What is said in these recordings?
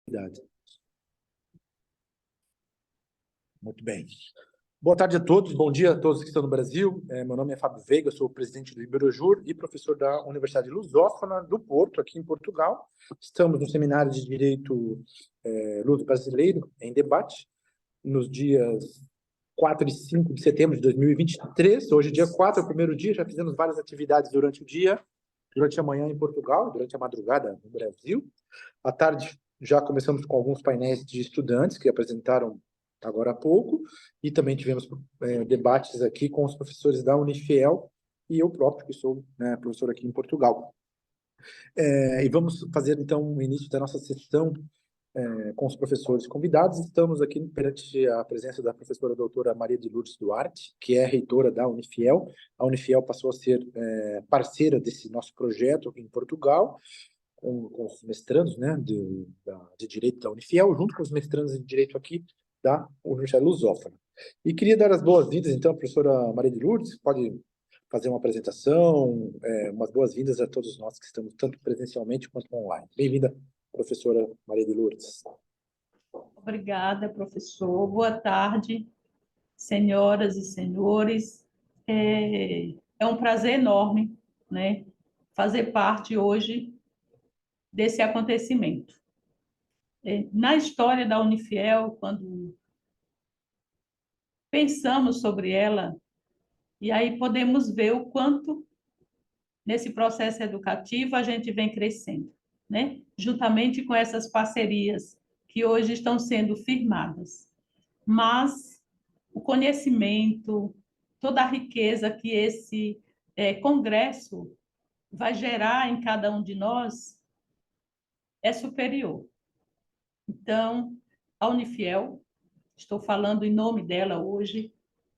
Verdade. Muito bem. Boa tarde a todos, bom dia a todos que estão no Brasil. Meu nome é Fábio Veiga, sou o presidente do Iberojur e professor da Universidade Lusófona do Porto, aqui em Portugal. Estamos no Seminário de Direito Luso Brasileiro em debate, nos dias 4 e 5 de setembro de 2023. Hoje, dia 4, é o primeiro dia, já fizemos várias atividades durante o dia, durante a manhã em Portugal, durante a madrugada no Brasil. À tarde, já começamos com alguns painéis de estudantes que apresentaram agora há pouco, e também tivemos debates aqui com os professores da Unifiel e eu próprio, que sou professor aqui em Portugal. E vamos fazer, então, o início da nossa sessão com os professores convidados. Estamos aqui perante a presença da professora doutora Maria de Lourdes Duarte, que é reitora da Unifiel. A Unifiel passou a ser parceira desse nosso projeto aqui em Portugal, com os mestrandos de Direito da Unifiel, junto com os mestrandos de Direito aqui da Universidade Lusófona. E queria dar as boas-vindas, então, à professora Maria de Lourdes, pode fazer uma apresentação, umas boas-vindas a todos nós que estamos tanto presencialmente quanto online. Bem-vinda, professora Maria de Lourdes. Obrigada, professor. Boa tarde, senhoras e senhores. É um prazer enorme, né, fazer parte hoje desse acontecimento. Na história da Unifiel, quando pensamos sobre ela, e aí podemos ver o quanto nesse processo educativo a gente vem crescendo, né? Juntamente com essas parcerias que hoje estão sendo firmadas. Mas o conhecimento, toda a riqueza que esse congresso vai gerar em cada um de nós é superior. Então, a Unifiel, estou falando em nome dela hoje,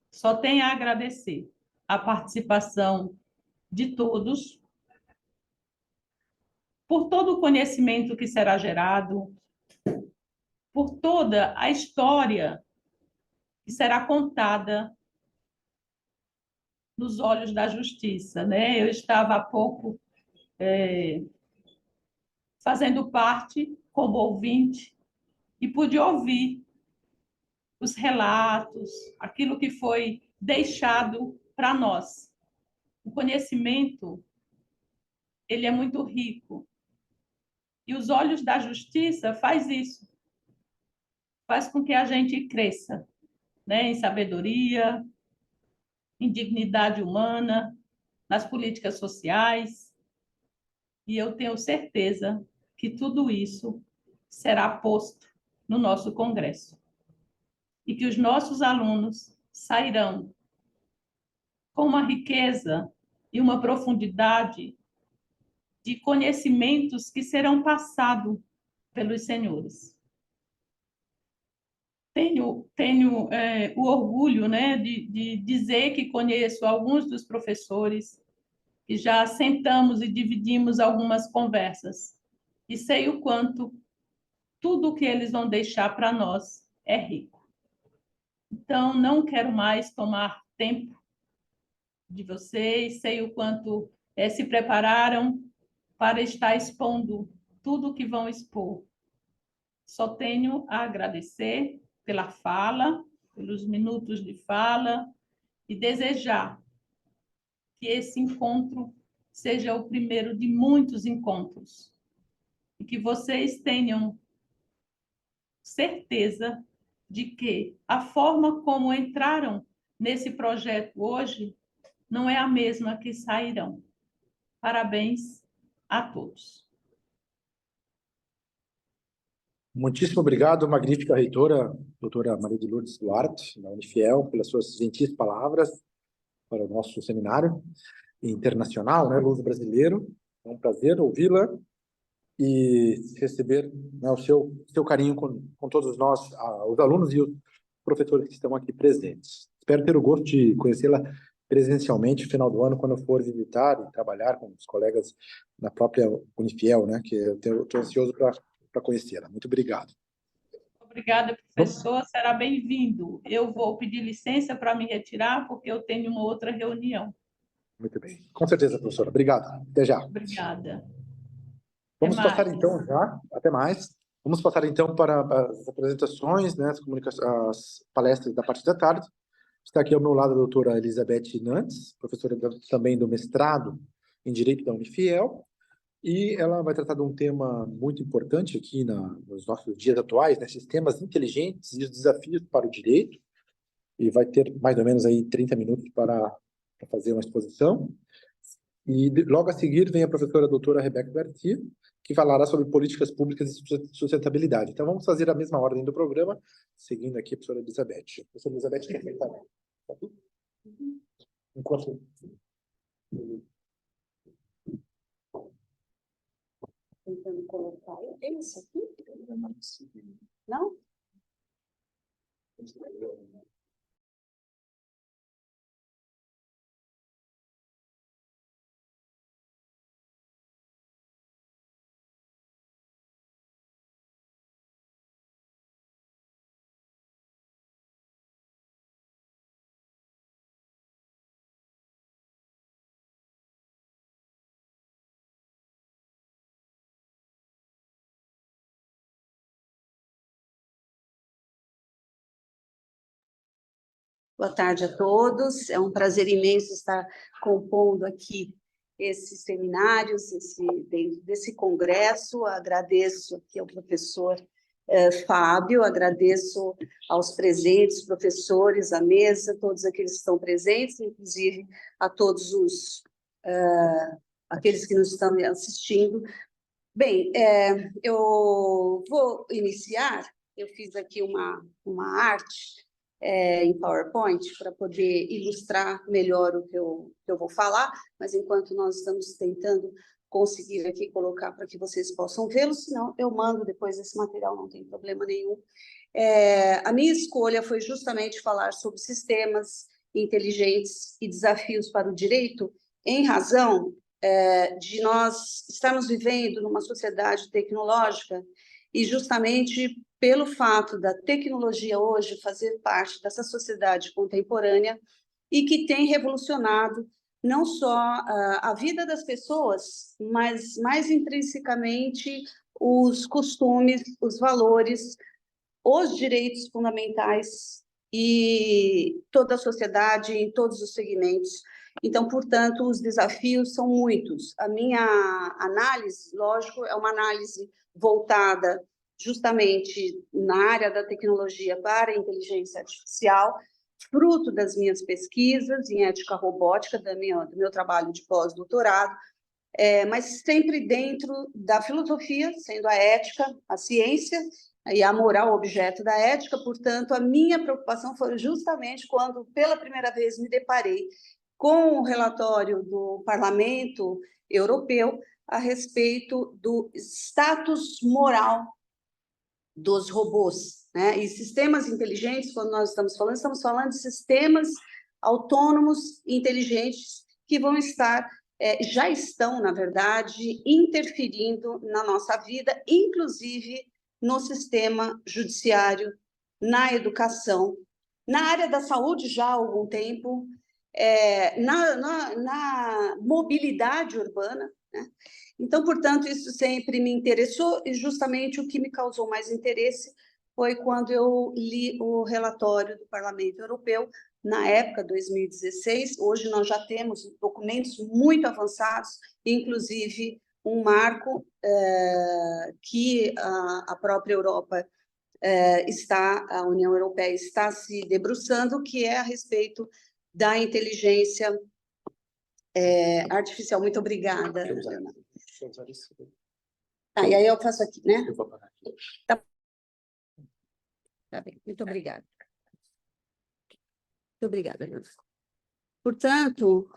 só tem a agradecer a participação de todos, por todo o conhecimento que será gerado, por toda a história que será contada nos olhos da justiça, né? Eu estava há pouco fazendo parte como ouvinte e pude ouvir os relatos, aquilo que foi deixado para nós. O conhecimento, ele é muito rico. E os olhos da justiça faz isso. Faz com que a gente cresça, né? Em sabedoria, em dignidade humana, nas políticas sociais. E eu tenho certeza que tudo isso será posto no nosso congresso. E que os nossos alunos sairão com uma riqueza e uma profundidade de conhecimentos que serão passados pelos senhores. Tenho o orgulho, né, de dizer que conheço alguns dos professores, que já sentamos e dividimos algumas conversas, e sei o quanto tudo o que eles vão deixar para nós é rico. Então, não quero mais tomar tempo de vocês, sei o quanto se prepararam para estar expondo tudo o que vão expor. Só tenho a agradecer pela fala, pelos minutos de fala, e desejar que esse encontro seja o primeiro de muitos encontros. E que vocês tenham certeza de que a forma como entraram nesse projeto hoje não é a mesma que sairão. Parabéns a todos. Muitíssimo obrigado, magnífica reitora, doutora Maria de Lourdes Duarte, da Unifiel, pelas suas gentis palavras para o nosso seminário internacional, né, Luso Brasileiro. É um prazer ouvi-la e receber, né, o seu carinho com todos nós, os alunos e os professores que estão aqui presentes. Espero ter o gosto de conhecê-la presencialmente no final do ano, quando eu for visitar e trabalhar com os colegas na própria Unifiel, né, que eu estou ansioso para conhecê-la. Muito obrigado. Obrigada, professor. Será bem-vindo. Eu vou pedir licença para me retirar, porque eu tenho uma outra reunião. Muito bem. Com certeza, professora. Obrigado. Até já. Obrigada. Vamos passar, então, já. Até mais. Vamos passar, então, para as apresentações, né, as palestras da parte da tarde. Está aqui ao meu lado a doutora Elizabeth Nantes, professora também do mestrado em Direito da Unifiel, e ela vai tratar de um tema muito importante aqui nos nossos dias atuais, né, sistemas inteligentes e os desafios para o direito, e vai ter mais ou menos aí 30 minutos para fazer uma exposição. E logo a seguir vem a professora doutora Rebeca Garcia, que falará sobre políticas públicas e sustentabilidade. Então vamos fazer a mesma ordem do programa, seguindo aqui a professora Elizabeth. A professora Elizabeth quer sentar aqui? Enquanto... Tentando colocar esse aqui? Não? Boa tarde a todos. É um prazer imenso estar compondo aqui esses seminários, dentro desse congresso. Agradeço aqui ao professor Fábio, agradeço aos presentes, professores, à mesa, todos aqueles que estão presentes, inclusive a todos aqueles que nos estão assistindo. Bem, eu vou iniciar. Eu fiz aqui uma arte em PowerPoint para poder ilustrar melhor o que eu vou falar, mas enquanto nós estamos tentando conseguir aqui colocar para que vocês possam vê-lo, senão eu mando depois esse material, não tem problema nenhum. A minha escolha foi justamente falar sobre sistemas inteligentes e desafios para o direito, em razão de nós estarmos vivendo numa sociedade tecnológica e justamente pelo fato da tecnologia hoje fazer parte dessa sociedade contemporânea e que tem revolucionado não só a vida das pessoas, mas mais intrinsecamente os costumes, os valores, os direitos fundamentais e toda a sociedade em todos os segmentos. Então, portanto, os desafios são muitos. A minha análise, lógico, é uma análise voltada justamente na área da tecnologia para a inteligência artificial, fruto das minhas pesquisas em ética robótica, do meu trabalho de pós-doutorado, mas sempre dentro da filosofia, sendo a ética, a ciência e a moral objeto da ética. Portanto, a minha preocupação foi justamente quando, pela primeira vez, me deparei com o relatório do Parlamento Europeu a respeito do status moral dos robôs, né? E sistemas inteligentes, quando nós estamos falando de sistemas autônomos inteligentes que vão estar, já estão, na verdade, interferindo na nossa vida, inclusive no sistema judiciário, na educação, na área da saúde já há algum tempo, na mobilidade urbana, né? Então, portanto, isso sempre me interessou e justamente o que me causou mais interesse foi quando eu li o relatório do Parlamento Europeu, na época, 2016. Hoje nós já temos documentos muito avançados, inclusive um marco que a própria Europa a União Europeia está se debruçando, que é a respeito da inteligência artificial. Muito obrigada, Ana. E aí eu faço aqui, né? Eu vou parar aqui. Tá bem, muito obrigada. Muito obrigada, Ana. Portanto,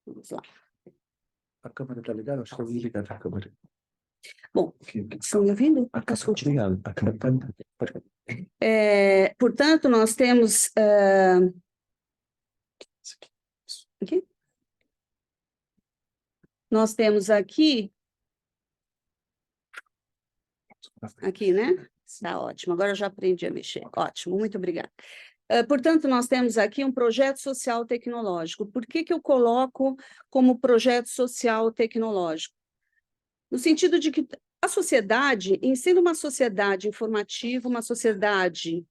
vamos lá. A câmera está ligada? Acho que eu vou ligar a câmera. Bom, estão me ouvindo? A câmera está ligada. A câmera está... Portanto, nós temos... Aqui? Nós temos aqui, né? Está ótimo, agora eu já aprendi a mexer. Ótimo, muito obrigada. Portanto, nós temos aqui um projeto social tecnológico. Por que eu coloco como projeto social tecnológico? no sentido de que a sociedade, em sendo uma sociedade informativa, uma sociedade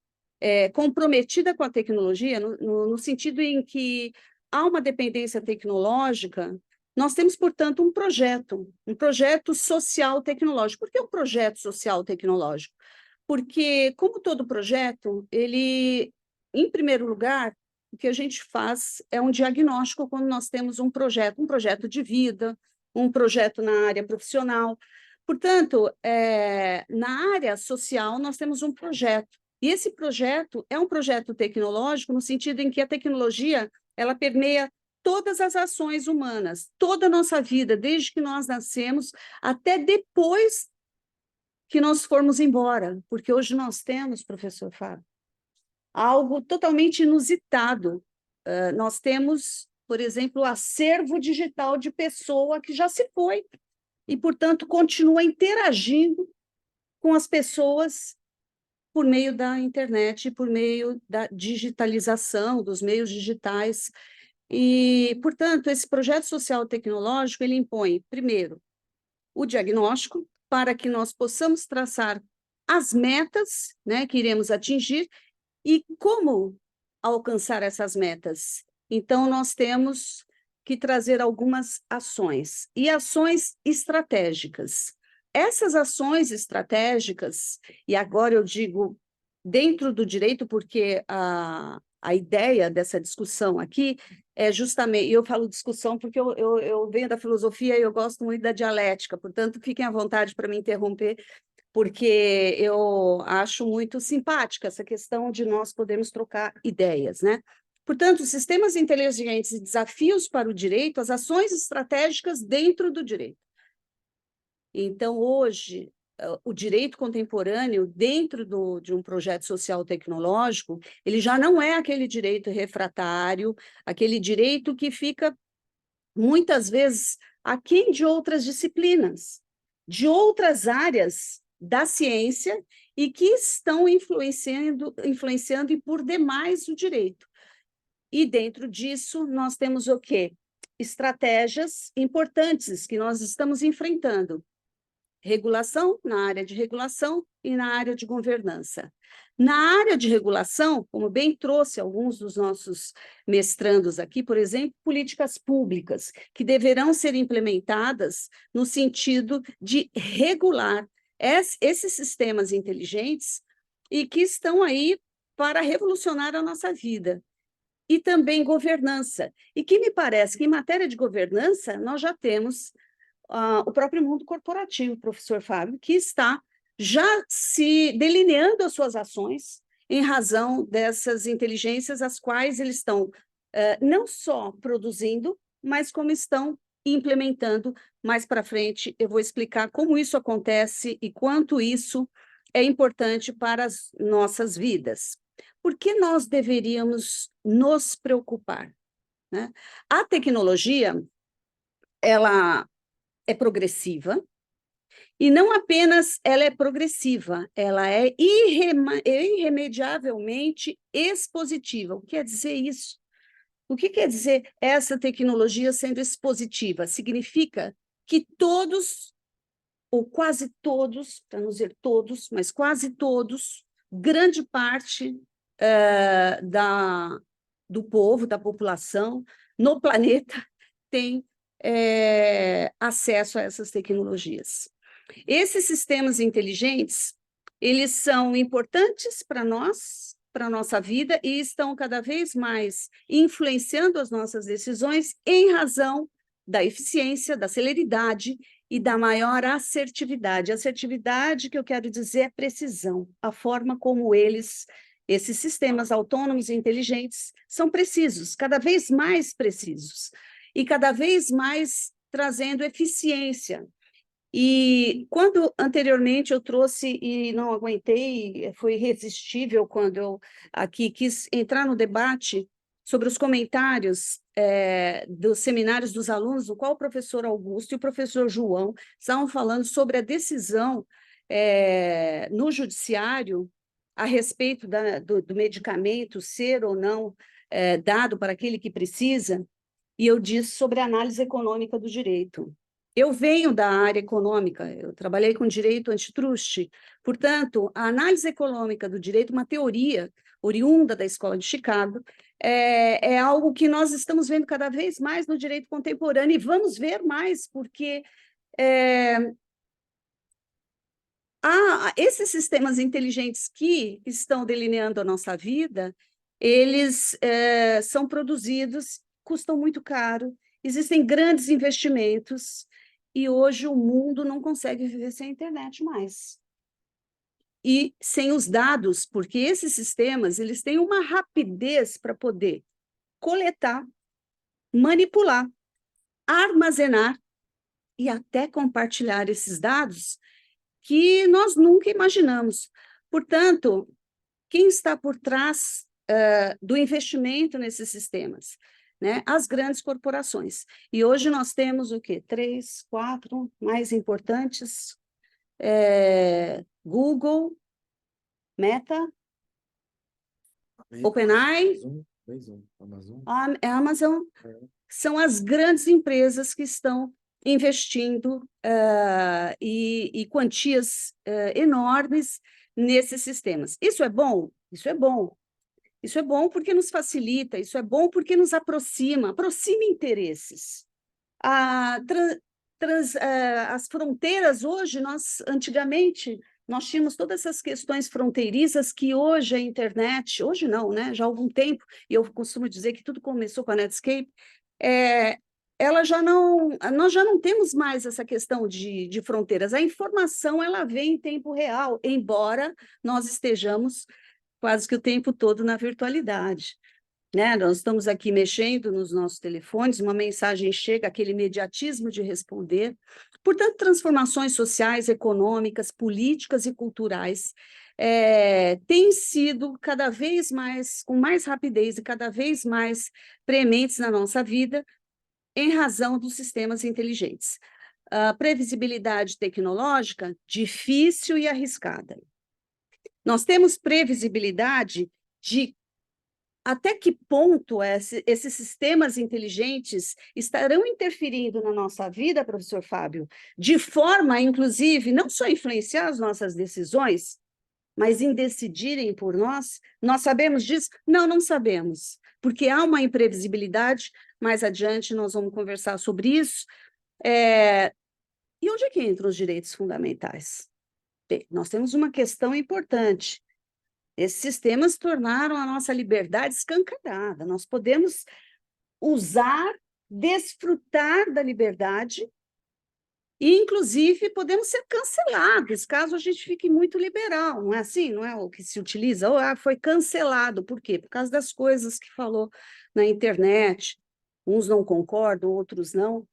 comprometida com a tecnologia, no sentido em que há uma dependência tecnológica, nós temos, portanto, um projeto social tecnológico. Por que um projeto social tecnológico? Porque, como todo projeto, ele, em primeiro lugar, o que a gente faz é um diagnóstico quando nós temos um projeto de vida, um projeto na área profissional. Portanto, na área social, nós temos um projeto. E esse projeto é um projeto tecnológico no sentido em que a tecnologia ela permeia todas as ações humanas, toda a nossa vida, desde que nós nascemos até depois que nós formos embora. Porque hoje nós temos, professor Fábio, algo totalmente inusitado. Nós temos, por exemplo, o acervo digital de pessoa que já se foi e, portanto, continua interagindo com as pessoas por meio da internet, por meio da digitalização, dos meios digitais. E, portanto, esse projeto social tecnológico, ele impõe, primeiro, o diagnóstico, para que nós possamos traçar as metas, né, que iremos atingir e como alcançar essas metas. Então, nós temos que trazer algumas ações, e ações estratégicas. Essas ações estratégicas, e agora eu digo dentro do direito, porque a ideia dessa discussão aqui é justamente, eu falo discussão porque eu venho da filosofia e eu gosto muito da dialética, portanto, fiquem à vontade para me interromper, porque eu acho muito simpática essa questão de nós podermos trocar ideias, né? Portanto, sistemas inteligentes e desafios para o direito, as ações estratégicas dentro do direito. Então, hoje, o direito contemporâneo, dentro de um projeto social tecnológico, ele já não é aquele direito refratário, aquele direito que fica, muitas vezes, aquém de outras disciplinas, de outras áreas da ciência e que estão influenciando e por demais o direito. E dentro disso, nós temos o quê? Estratégias importantes que nós estamos enfrentando. Regulação, na área de regulação e na área de governança. Na área de regulação, como bem trouxe alguns dos nossos mestrandos aqui, por exemplo, políticas públicas, que deverão ser implementadas no sentido de regular esses sistemas inteligentes e que estão aí para revolucionar a nossa vida. E também governança. E que me parece que, em matéria de governança, nós já temos o próprio mundo corporativo, professor Fábio, que está já se delineando as suas ações em razão dessas inteligências, as quais eles estão não só produzindo, mas como estão implementando. Mais para frente, eu vou explicar como isso acontece e quanto isso é importante para as nossas vidas. Por que nós deveríamos nos preocupar, né? A tecnologia, ela é progressiva, e não apenas ela é progressiva, ela é irremediavelmente expositiva. O que quer dizer isso? O que quer dizer essa tecnologia sendo expositiva? Significa que todos, ou quase todos, para não dizer todos, mas quase todos, grande parte do povo, da população, no planeta, tem acesso a essas tecnologias. Esses sistemas inteligentes, eles são importantes para nós, para a nossa vida, e estão cada vez mais influenciando as nossas decisões em razão da eficiência, da celeridade e da maior assertividade. Assertividade, que eu quero dizer, é precisão, a forma como esses sistemas autônomos e inteligentes são precisos, cada vez mais precisos, e cada vez mais trazendo eficiência. E quando anteriormente eu trouxe e não aguentei, foi irresistível quando eu aqui quis entrar no debate sobre os comentários dos seminários dos alunos, no qual o professor Augusto e o professor João estavam falando sobre a decisão no judiciário a respeito do medicamento ser ou não dado para aquele que precisa, e eu disse sobre a análise econômica do direito. Eu venho da área econômica, eu trabalhei com direito antitruste, portanto, a análise econômica do direito, uma teoria oriunda da Escola de Chicago, é algo que nós estamos vendo cada vez mais no direito contemporâneo, e vamos ver mais, porque esses sistemas inteligentes que estão delineando a nossa vida, eles são produzidos, custam muito caro, existem grandes investimentos, e hoje o mundo não consegue viver sem a internet mais. E sem os dados, porque esses sistemas eles têm uma rapidez para poder coletar, manipular, armazenar e até compartilhar esses dados que nós nunca imaginamos. Portanto, quem está por trás do investimento nesses sistemas? Né? As grandes corporações. E hoje nós temos o quê? 3, 4 mais importantes: Google, Meta, OpenAI, a Amazon, são as grandes empresas que estão investindo e quantias enormes nesses sistemas. Isso é bom? Isso é bom. Isso é bom porque nos facilita, isso é bom porque nos aproxima interesses. As fronteiras hoje, antigamente, nós tínhamos todas essas questões fronteiriças que hoje a internet, hoje não, né? Já há algum tempo, e eu costumo dizer que tudo começou com a Netscape, nós já não temos mais essa questão de fronteiras. A informação ela vem em tempo real, embora nós estejamos quase que o tempo todo na virtualidade. Né? Nós estamos aqui mexendo nos nossos telefones, uma mensagem chega, aquele imediatismo de responder. Portanto, transformações sociais, econômicas, políticas e culturais têm sido cada vez mais, com mais rapidez e cada vez mais prementes na nossa vida, em razão dos sistemas inteligentes. A previsibilidade tecnológica, difícil e arriscada. Nós temos previsibilidade de até que ponto esses sistemas inteligentes estarão interferindo na nossa vida, professor Fábio, de forma, inclusive, não só influenciar as nossas decisões, mas em decidirem por nós. Nós sabemos disso? Não, não sabemos, porque há uma imprevisibilidade. Mais adiante nós vamos conversar sobre isso. E onde é que entram os direitos fundamentais? Bem, nós temos uma questão importante. Esses sistemas tornaram a nossa liberdade escancarada. Nós podemos usar, desfrutar da liberdade e, inclusive, podemos ser cancelados, caso a gente fique muito liberal. Não é assim? Não é o que se utiliza? Foi cancelado. Por quê? Por causa das coisas que falou na internet. Uns não concordam, outros não.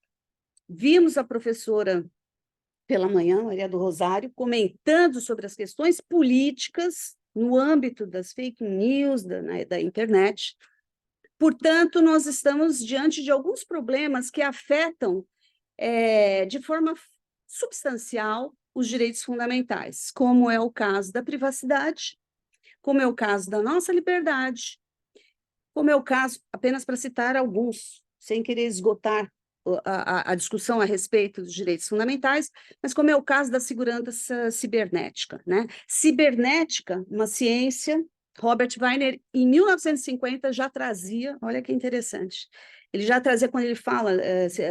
Vimos a professora pela manhã, Maria do Rosário, comentando sobre as questões políticas no âmbito das fake news, da internet. Portanto, nós estamos diante de alguns problemas que afetam de forma substancial os direitos fundamentais, como é o caso da privacidade, como é o caso da nossa liberdade, como é o caso, apenas para citar alguns, sem querer esgotar a discussão a respeito dos direitos fundamentais, mas como é o caso da segurança cibernética, né? Cibernética, uma ciência, Robert Wiener, em 1950, já trazia, olha que interessante, ele já trazia, quando ele fala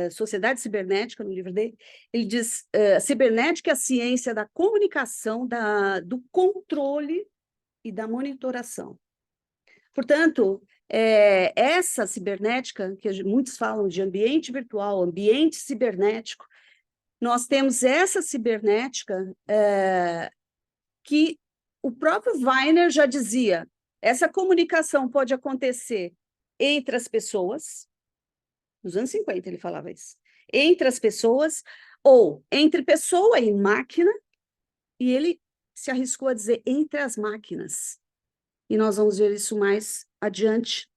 sociedade cibernética, no livro dele, ele diz, cibernética é a ciência da comunicação, do controle e da monitoração. Portanto, essa cibernética, que muitos falam de ambiente virtual, ambiente cibernético, nós temos essa cibernética que o próprio Wiener já dizia, essa comunicação pode acontecer entre as pessoas, nos anos 50 ele falava isso, entre as pessoas, ou entre pessoa e máquina, e ele se arriscou a dizer entre as máquinas. E nós vamos ver isso mais adiante.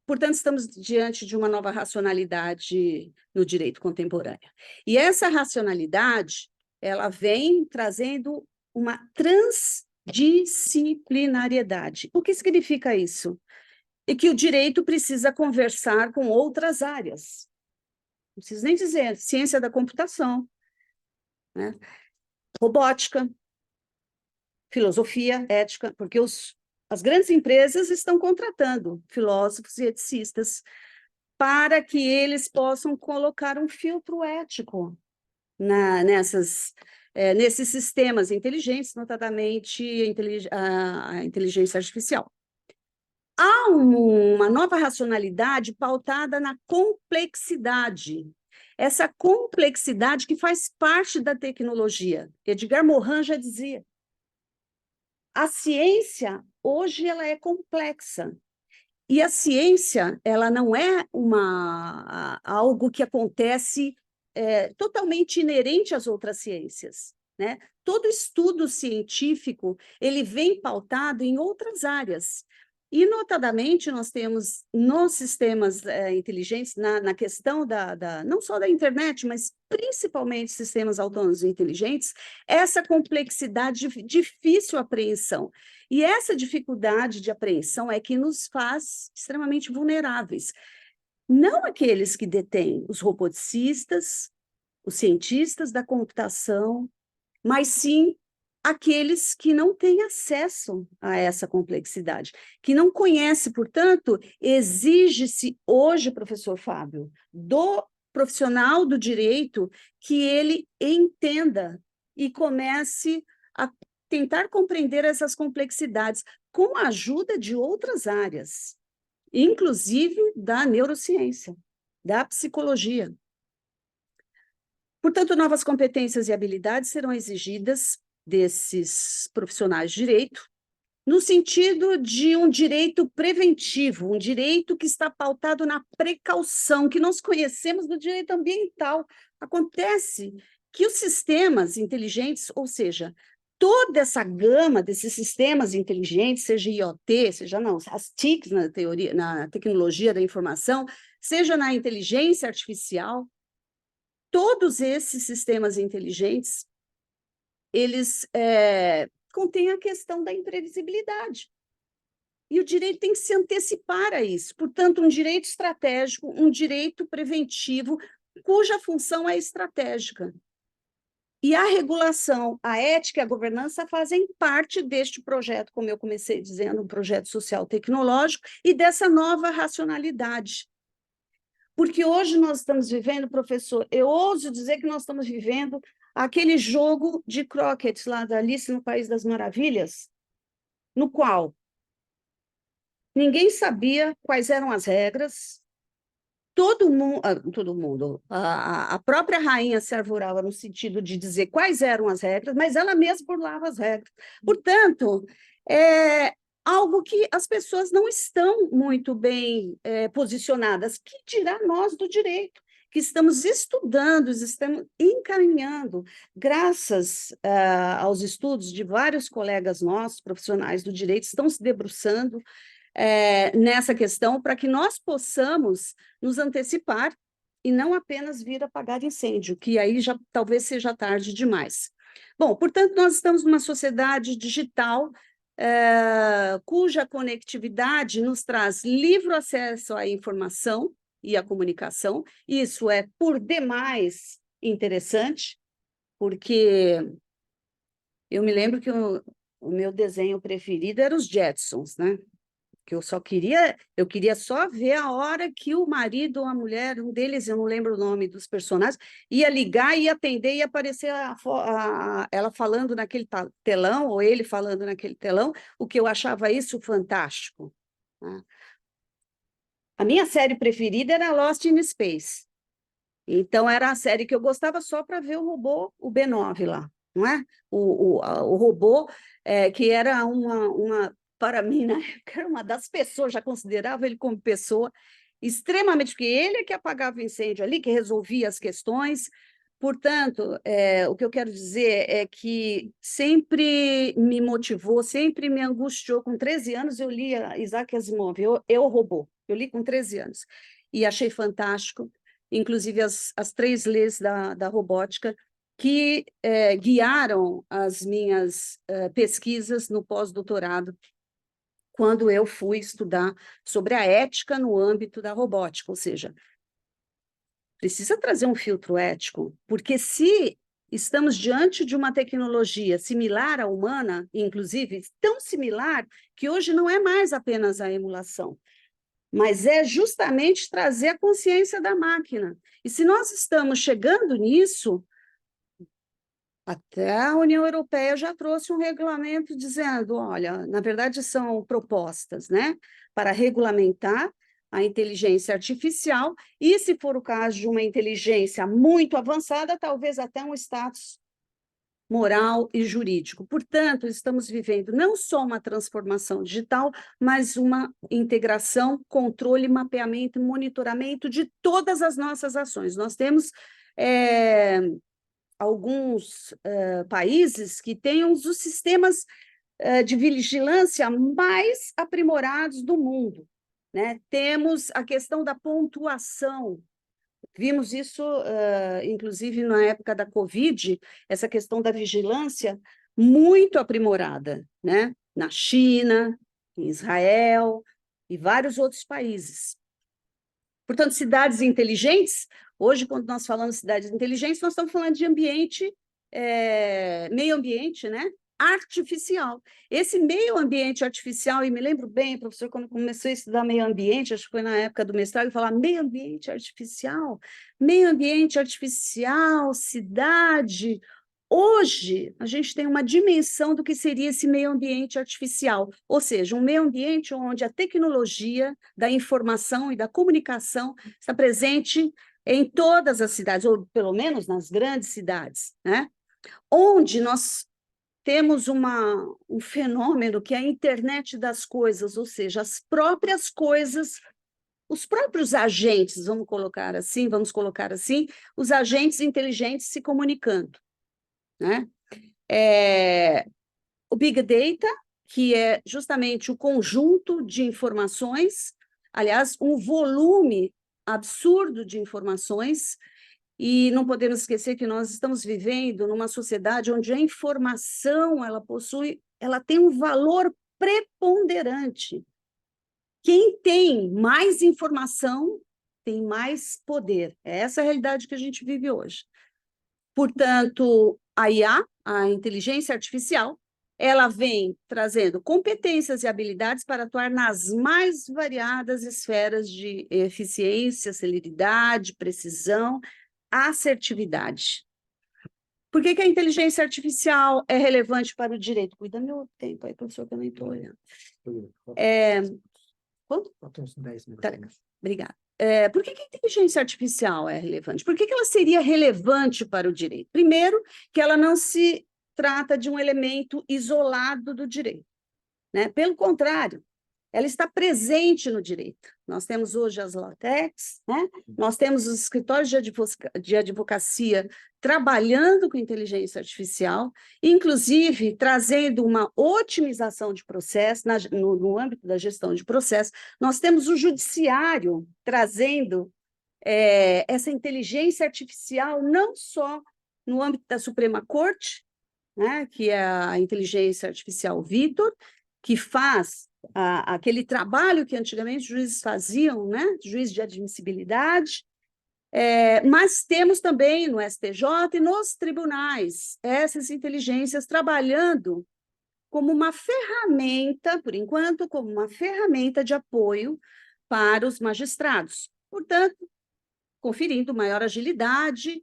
Portanto, estamos diante de uma nova racionalidade no direito contemporâneo. E essa racionalidade, ela vem trazendo uma transdisciplinariedade. O que significa isso? É que o direito precisa conversar com outras áreas. não preciso nem dizer, ciência da computação, né? Robótica, filosofia, ética, porque as grandes empresas estão contratando filósofos e eticistas para que eles possam colocar um filtro ético nesses sistemas inteligentes, notadamente a inteligência artificial. Há uma nova racionalidade pautada na complexidade. Essa complexidade que faz parte da tecnologia. Edgar Morin já dizia. A ciência, hoje, ela é complexa. E a ciência, ela não é algo que acontece totalmente inerente às outras ciências, né? Todo estudo científico, ele vem pautado em outras áreas. E, notadamente, nós temos nos sistemas inteligentes, na questão não só da internet, mas principalmente sistemas autônomos e inteligentes, essa complexidade de difícil apreensão. E essa dificuldade de apreensão é que nos faz extremamente vulneráveis. Não aqueles que detêm os roboticistas, os cientistas da computação, mas sim aqueles que não têm acesso a essa complexidade, que não conhecem, portanto, exige-se hoje, professor Fábio, do profissional do direito que ele entenda e comece a tentar compreender essas complexidades com a ajuda de outras áreas, inclusive da neurociência, da psicologia. Portanto, novas competências e habilidades serão exigidas desses profissionais de direito, no sentido de um direito preventivo, um direito que está pautado na precaução, que nós conhecemos do direito ambiental. Acontece que os sistemas inteligentes, ou seja, toda essa gama desses sistemas inteligentes, seja IoT, seja não, as TICs na tecnologia da informação, seja na inteligência artificial, todos esses sistemas inteligentes, eles contêm a questão da imprevisibilidade. E o direito tem que se antecipar a isso. Portanto, um direito estratégico, um direito preventivo, cuja função é estratégica. E a regulação, a ética e a governança fazem parte deste projeto, como eu comecei dizendo, um projeto social-tecnológico, e dessa nova racionalidade. Porque hoje nós estamos vivendo, professor, eu ouso dizer que nós estamos vivendo aquele jogo de croquet lá da Alice no País das Maravilhas, no qual ninguém sabia quais eram as regras, todo mundo, a própria rainha se arvorava no sentido de dizer quais eram as regras, mas ela mesma burlava as regras. Portanto, algo que as pessoas não estão muito bem posicionadas, que dirá nós do direito, que estamos estudando, estamos encaminhando, graças aos estudos de vários colegas nossos, profissionais do direito, estão se debruçando nessa questão para que nós possamos nos antecipar e não apenas vir apagar incêndio, que aí já talvez seja tarde demais. Bom, portanto, nós estamos numa sociedade digital cuja conectividade nos traz livre acesso à informação e à comunicação. Isso é, por demais, interessante, porque eu me lembro que o meu desenho preferido era os Jetsons, né? Que eu queria só ver a hora que o marido ou a mulher, um deles, eu não lembro o nome dos personagens, ia ligar, ia atender, ia aparecer ela falando naquele telão, ou ele falando naquele telão, o que eu achava isso fantástico, né? A minha série preferida era Lost in Space. Então, era a série que eu gostava só para ver o robô, o B9 lá, não é? O robô que era para mim, na época, era uma das pessoas, já considerava ele como pessoa extremamente, porque ele é que apagava o incêndio ali, que resolvia as questões. Portanto, o que eu quero dizer é que sempre me motivou, sempre me angustiou. Com 13 anos, eu li Isaac Asimov, Eu, Robô. Eu li com 13 anos. E achei fantástico, inclusive as 3 leis da robótica, que guiaram as minhas pesquisas no pós-doutorado, quando eu fui estudar sobre a ética no âmbito da robótica, ou seja, precisa trazer um filtro ético, porque se estamos diante de uma tecnologia similar à humana, inclusive tão similar, que hoje não é mais apenas a emulação, mas é justamente trazer a consciência da máquina. E se nós estamos chegando nisso, até a União Europeia já trouxe um regulamento dizendo, olha, na verdade são propostas, né, para regulamentar a inteligência artificial, e se for o caso de uma inteligência muito avançada, talvez até um status moral e jurídico. Portanto, estamos vivendo não só uma transformação digital, mas uma integração, controle, mapeamento e monitoramento de todas as nossas ações. Nós temos alguns países que têm um dos sistemas de vigilância mais aprimorados do mundo, né? Temos a questão da pontuação. Vimos isso, inclusive, na época da Covid, essa questão da vigilância muito aprimorada, né? Na China, em Israel e vários outros países. Portanto, cidades inteligentes, hoje, quando nós falamos de cidades inteligentes, nós estamos falando de ambiente, meio ambiente, né? Artificial. Esse meio ambiente artificial, e me lembro bem, professor, quando comecei a estudar meio ambiente, acho que foi na época do mestrado, falar meio ambiente artificial, cidade. Hoje, a gente tem uma dimensão do que seria esse meio ambiente artificial, ou seja, um meio ambiente onde a tecnologia da informação e da comunicação está presente em todas as cidades, ou pelo menos nas grandes cidades, né? Onde nós temos um fenômeno que é a internet das coisas, ou seja, as próprias coisas, os próprios agentes, vamos colocar assim, os agentes inteligentes se comunicando, né? O Big Data, que é justamente o conjunto de informações, aliás, um volume absurdo de informações. E não podemos esquecer que nós estamos vivendo numa sociedade onde a informação, ela tem um valor preponderante. Quem tem mais informação tem mais poder. É essa a realidade que a gente vive hoje. Portanto, a IA, a inteligência artificial, ela vem trazendo competências e habilidades para atuar nas mais variadas esferas de eficiência, celeridade, precisão, assertividade. Por que a inteligência artificial é relevante para o direito? Cuida meu tempo aí, professor, que eu nem estou olhando. Quanto? Faltam uns 10 minutos. Obrigada. Por que a inteligência artificial é relevante? Por que ela seria relevante para o direito? Primeiro, que ela não se trata de um elemento isolado do direito, né? Pelo contrário, ela está presente no direito. Nós temos hoje as LATECs, né? Nós temos os escritórios de advocacia trabalhando com inteligência artificial, inclusive trazendo uma otimização de processo no âmbito da gestão de processo. Nós temos o judiciário trazendo essa inteligência artificial não só no âmbito da Suprema Corte, né? Que é a inteligência artificial Vitor, que faz aquele trabalho que antigamente os juízes faziam, né? Juiz de admissibilidade, mas temos também no STJ e nos tribunais essas inteligências trabalhando como uma ferramenta, por enquanto, como uma ferramenta de apoio para os magistrados. Portanto, conferindo maior agilidade,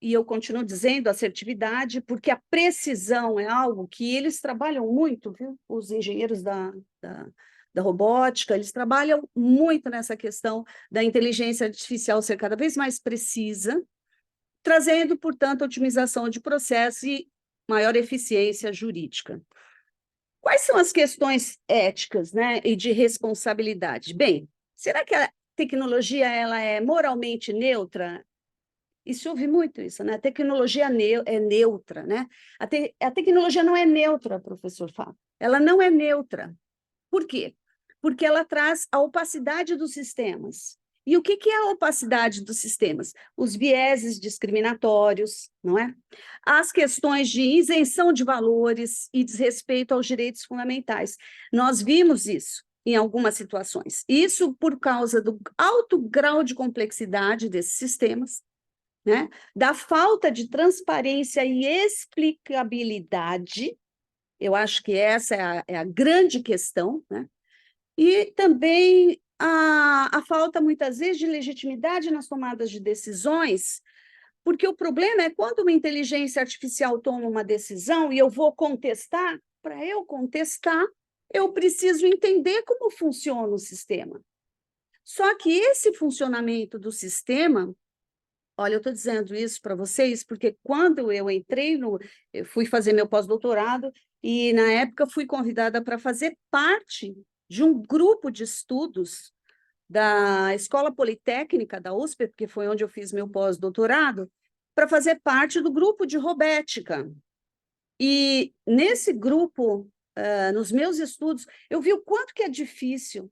e eu continuo dizendo assertividade, porque a precisão é algo que eles trabalham muito, viu? Os engenheiros da robótica, eles trabalham muito nessa questão da inteligência artificial ser cada vez mais precisa, trazendo, portanto, otimização de processo e maior eficiência jurídica. Quais são as questões éticas, né, e de responsabilidade? Bem, será que a tecnologia ela é moralmente neutra? E se ouve muito isso, né? A tecnologia é neutra, né? A tecnologia não é neutra, professor Fábio. Ela não é neutra. Por quê? Porque ela traz a opacidade dos sistemas. E o que é a opacidade dos sistemas? Os vieses discriminatórios, não é? As questões de isenção de valores e desrespeito aos direitos fundamentais. Nós vimos isso em algumas situações. Isso por causa do alto grau de complexidade desses sistemas, né? Da falta de transparência e explicabilidade, eu acho que essa é a grande questão, né? E também a falta, muitas vezes, de legitimidade nas tomadas de decisões, porque o problema é quando uma inteligência artificial toma uma decisão e eu vou contestar, para eu contestar, eu preciso entender como funciona o sistema. Só que esse funcionamento do sistema, olha, eu estou dizendo isso para vocês porque quando eu fui fazer meu pós-doutorado e, na época, fui convidada para fazer parte de um grupo de estudos da Escola Politécnica da USP, porque foi onde eu fiz meu pós-doutorado, para fazer parte do grupo de robótica. E nesse grupo, nos meus estudos, eu vi o quanto que é difícil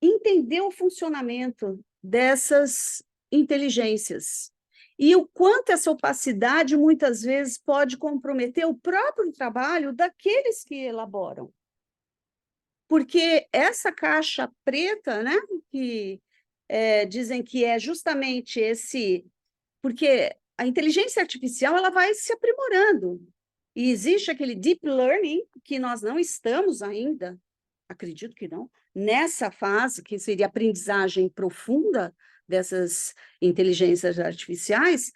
entender o funcionamento dessas inteligências e o quanto essa opacidade, muitas vezes, pode comprometer o próprio trabalho daqueles que elaboram. Porque essa caixa preta, né, que dizem que é justamente esse... Porque a inteligência artificial ela vai se aprimorando. E existe aquele deep learning que nós não estamos ainda, acredito que não, nessa fase, que seria a aprendizagem profunda dessas inteligências artificiais,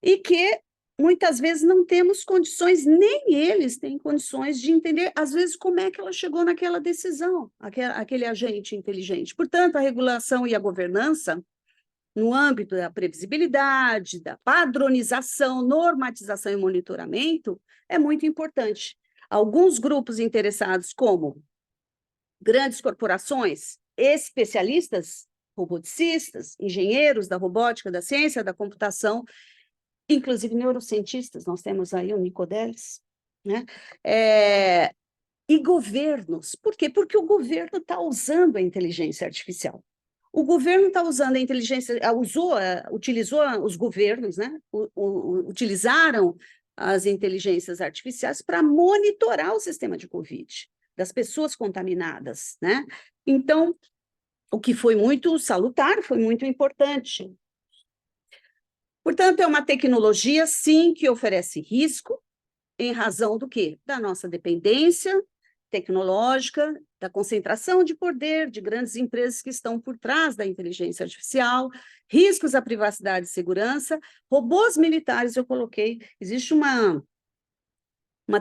e que muitas vezes não temos condições, nem eles têm condições de entender, às vezes, como é que ela chegou naquela decisão, aquele agente inteligente. Portanto, a regulação e a governança, no âmbito da previsibilidade, da padronização, normatização e monitoramento, é muito importante. Alguns grupos interessados, como grandes corporações, especialistas, roboticistas, engenheiros da robótica, da ciência, da computação, inclusive neurocientistas, nós temos aí o Nicodelis, né? E governos. Por quê? Porque o governo está usando a inteligência artificial. O governo está usando a inteligência, utilizou os governos, né? Utilizaram as inteligências artificiais para monitorar o sistema de Covid, das pessoas contaminadas, né? Então, o que foi muito salutar, foi muito importante. Portanto, é uma tecnologia, sim, que oferece risco, em razão do quê? Da nossa dependência tecnológica, da concentração de poder de grandes empresas que estão por trás da inteligência artificial, riscos à privacidade e segurança, robôs militares, eu coloquei, existe uma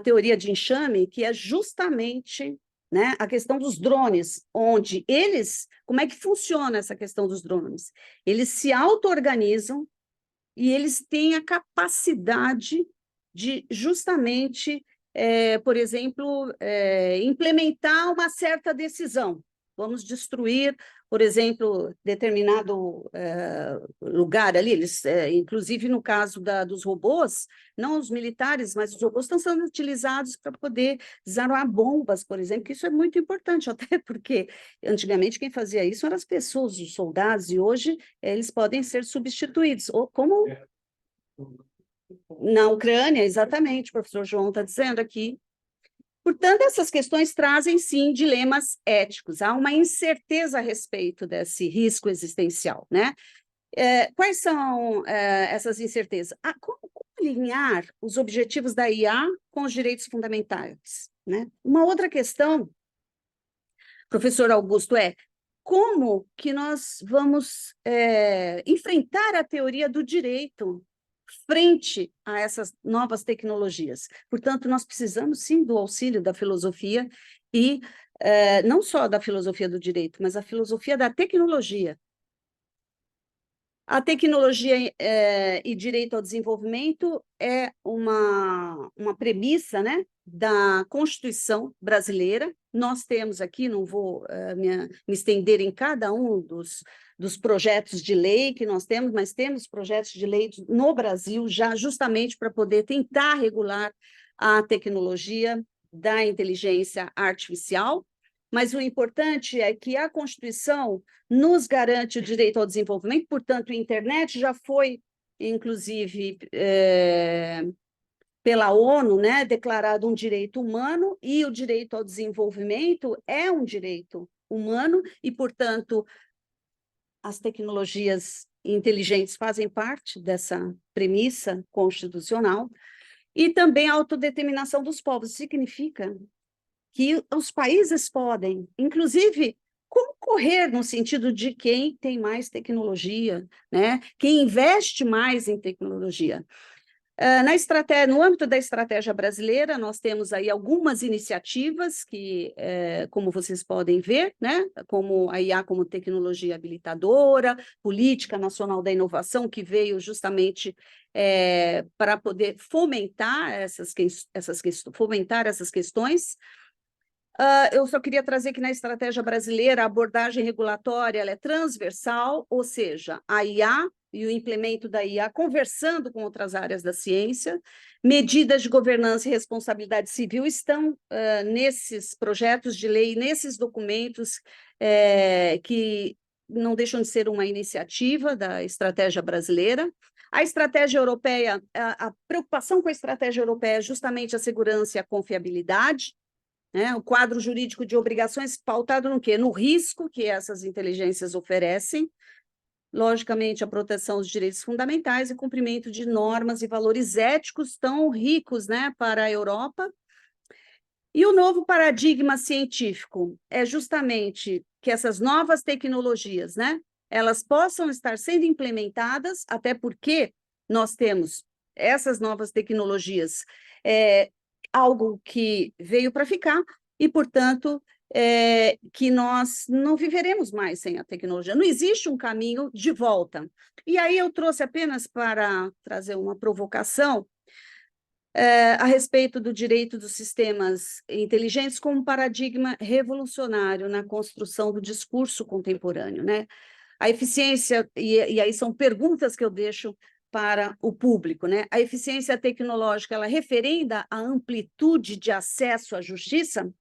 teoria de enxame que é justamente, né, a questão dos drones, onde como é que funciona essa questão dos drones? Eles se auto-organizam e eles têm a capacidade de justamente, por exemplo, implementar uma certa decisão. Vamos destruir, por exemplo, determinado lugar ali, inclusive no caso dos robôs, não os militares, mas os robôs estão sendo utilizados para poder desarmar bombas, por exemplo, que isso é muito importante, até porque antigamente quem fazia isso eram as pessoas, os soldados, e hoje eles podem ser substituídos, ou como na Ucrânia, exatamente, o professor João está dizendo aqui. Portanto, essas questões trazem, sim, dilemas éticos. Há uma incerteza a respeito desse risco existencial, né? Quais são essas incertezas? Como alinhar os objetivos da IA com os direitos fundamentais, né? Uma outra questão, professor Augusto, como que nós vamos enfrentar a teoria do direito frente a essas novas tecnologias. Portanto, nós precisamos, sim, do auxílio da filosofia e não só da filosofia do direito, mas a filosofia da tecnologia. A tecnologia e direito ao desenvolvimento é uma premissa, né, da Constituição brasileira. Nós temos aqui, não vou me estender em cada um dos projetos de lei que nós temos, mas temos projetos de lei no Brasil já justamente para poder tentar regular a tecnologia da inteligência artificial. Mas o importante é que a Constituição nos garante o direito ao desenvolvimento, portanto, a internet já foi, inclusive, pela ONU, né, declarado um direito humano, e o direito ao desenvolvimento é um direito humano e, portanto, as tecnologias inteligentes fazem parte dessa premissa constitucional, e também a autodeterminação dos povos. Significa que os países podem, inclusive, concorrer no sentido de quem tem mais tecnologia, né? Quem investe mais em tecnologia. No âmbito da estratégia brasileira, nós temos aí algumas iniciativas que, como vocês podem ver, né, como a IA como tecnologia habilitadora, Política Nacional da Inovação, que veio justamente para poder fomentar essas questões. Eu só queria trazer que na estratégia brasileira a abordagem regulatória ela é transversal, ou seja, a IA e o implemento da IA conversando com outras áreas da ciência, medidas de governança e responsabilidade civil estão nesses projetos de lei, nesses documentos que não deixam de ser uma iniciativa da estratégia brasileira. A estratégia europeia, a preocupação com a estratégia europeia é justamente a segurança e a confiabilidade, né? O quadro jurídico de obrigações pautado no quê? No risco que essas inteligências oferecem, logicamente, a proteção dos direitos fundamentais e cumprimento de normas e valores éticos tão ricos, né, para a Europa. E o novo paradigma científico é justamente que essas novas tecnologias, né, elas possam estar sendo implementadas, até porque nós temos essas novas tecnologias, algo que veio para ficar, e, portanto, que nós não viveremos mais sem a tecnologia. Não existe um caminho de volta. E aí eu trouxe apenas para trazer uma provocação a respeito do direito dos sistemas inteligentes como um paradigma revolucionário na construção do discurso contemporâneo, né? A eficiência, e aí são perguntas que eu deixo para o público, né? A eficiência tecnológica, ela referenda a amplitude de acesso à justiça?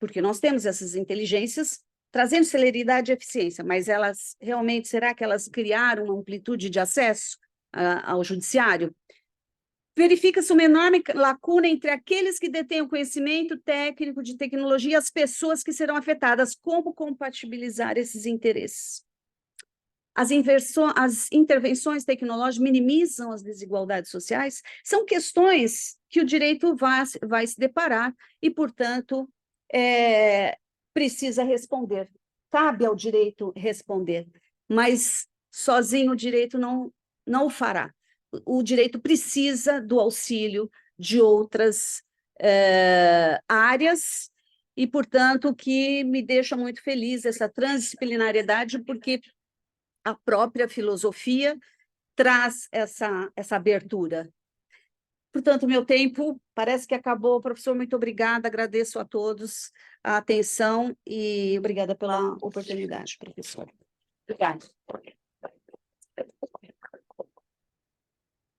Porque nós temos essas inteligências trazendo celeridade e eficiência, mas elas realmente, será que elas criaram uma amplitude de acesso ao judiciário? Verifica-se uma enorme lacuna entre aqueles que detêm o conhecimento técnico de tecnologia e as pessoas que serão afetadas. Como compatibilizar esses interesses? As intervenções tecnológicas minimizam as desigualdades sociais? São questões que o direito vai se deparar e, portanto, precisa responder. Cabe ao direito responder, mas sozinho o direito não o fará. O direito precisa do auxílio de outras áreas e, portanto, o que me deixa muito feliz essa transdisciplinariedade, porque a própria filosofia traz essa abertura. Portanto, meu tempo parece que acabou. Professor, muito obrigada, agradeço a todos a atenção e obrigada pela oportunidade, professor. Obrigada.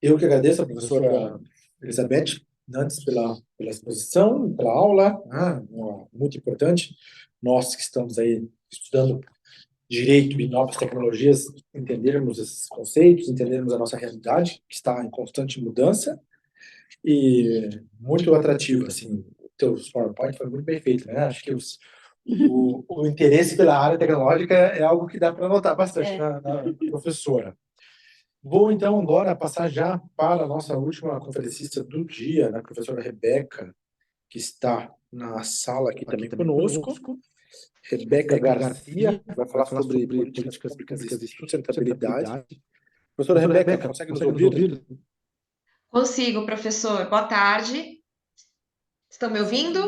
Eu que agradeço a professora Elizabeth, antes pela exposição, pela aula, muito importante. Nós que estamos aí estudando direito e novas tecnologias, entendermos esses conceitos, entendermos a nossa realidade, que está em constante mudança, e muito atrativo, assim, o teu PowerPoint foi muito bem feito, né? Acho que o interesse pela área tecnológica é algo que dá para notar bastante na professora. Vou, então, agora passar já para a nossa última conferencista do dia, a professora Rebeca, que está na sala aqui também conosco. Rebeca Garcia vai falar sobre políticas públicas e sustentabilidade. Professora Rebeca, consegue nos ouvir? Consigo, professor. Boa tarde. Estão me ouvindo?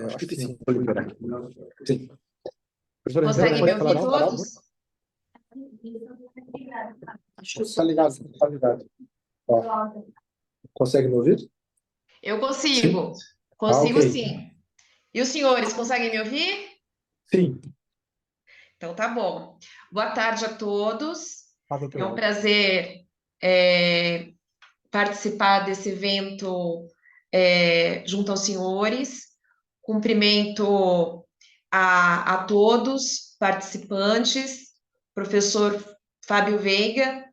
Acho que sim. Vou liberar aqui. Sim. Conseguem me ouvir todos? Está ligado, está ligado. Consegue me ouvir? Eu consigo. Sim. Consigo, Ok. sim. E os senhores, conseguem me ouvir? Sim. Então, tá bom. Boa tarde a todos. É um prazer participar desse evento junto aos senhores. Cumprimento a todos participantes, professor Fábio Veiga,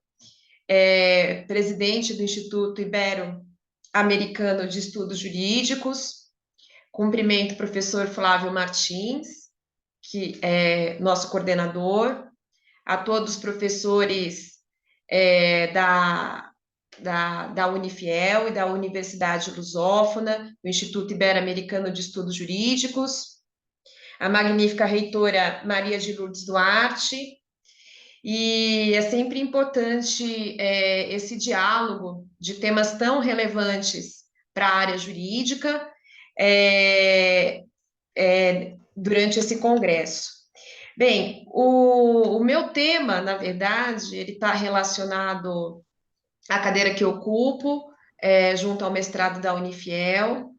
presidente do Instituto Ibero-Americano de Estudos Jurídicos, Cumprimento o professor Flávio Martins, que é nosso coordenador, a todos os professores da Unifiel e da Universidade Lusófona, do Instituto Ibero-Americano de Estudos Jurídicos, a magnífica reitora Maria de Lourdes Duarte, e é sempre importante esse diálogo de temas tão relevantes para a área jurídica durante esse congresso. Bem, o meu tema, na verdade, ele está relacionado à cadeira que eu ocupo, junto ao mestrado da Unifiel,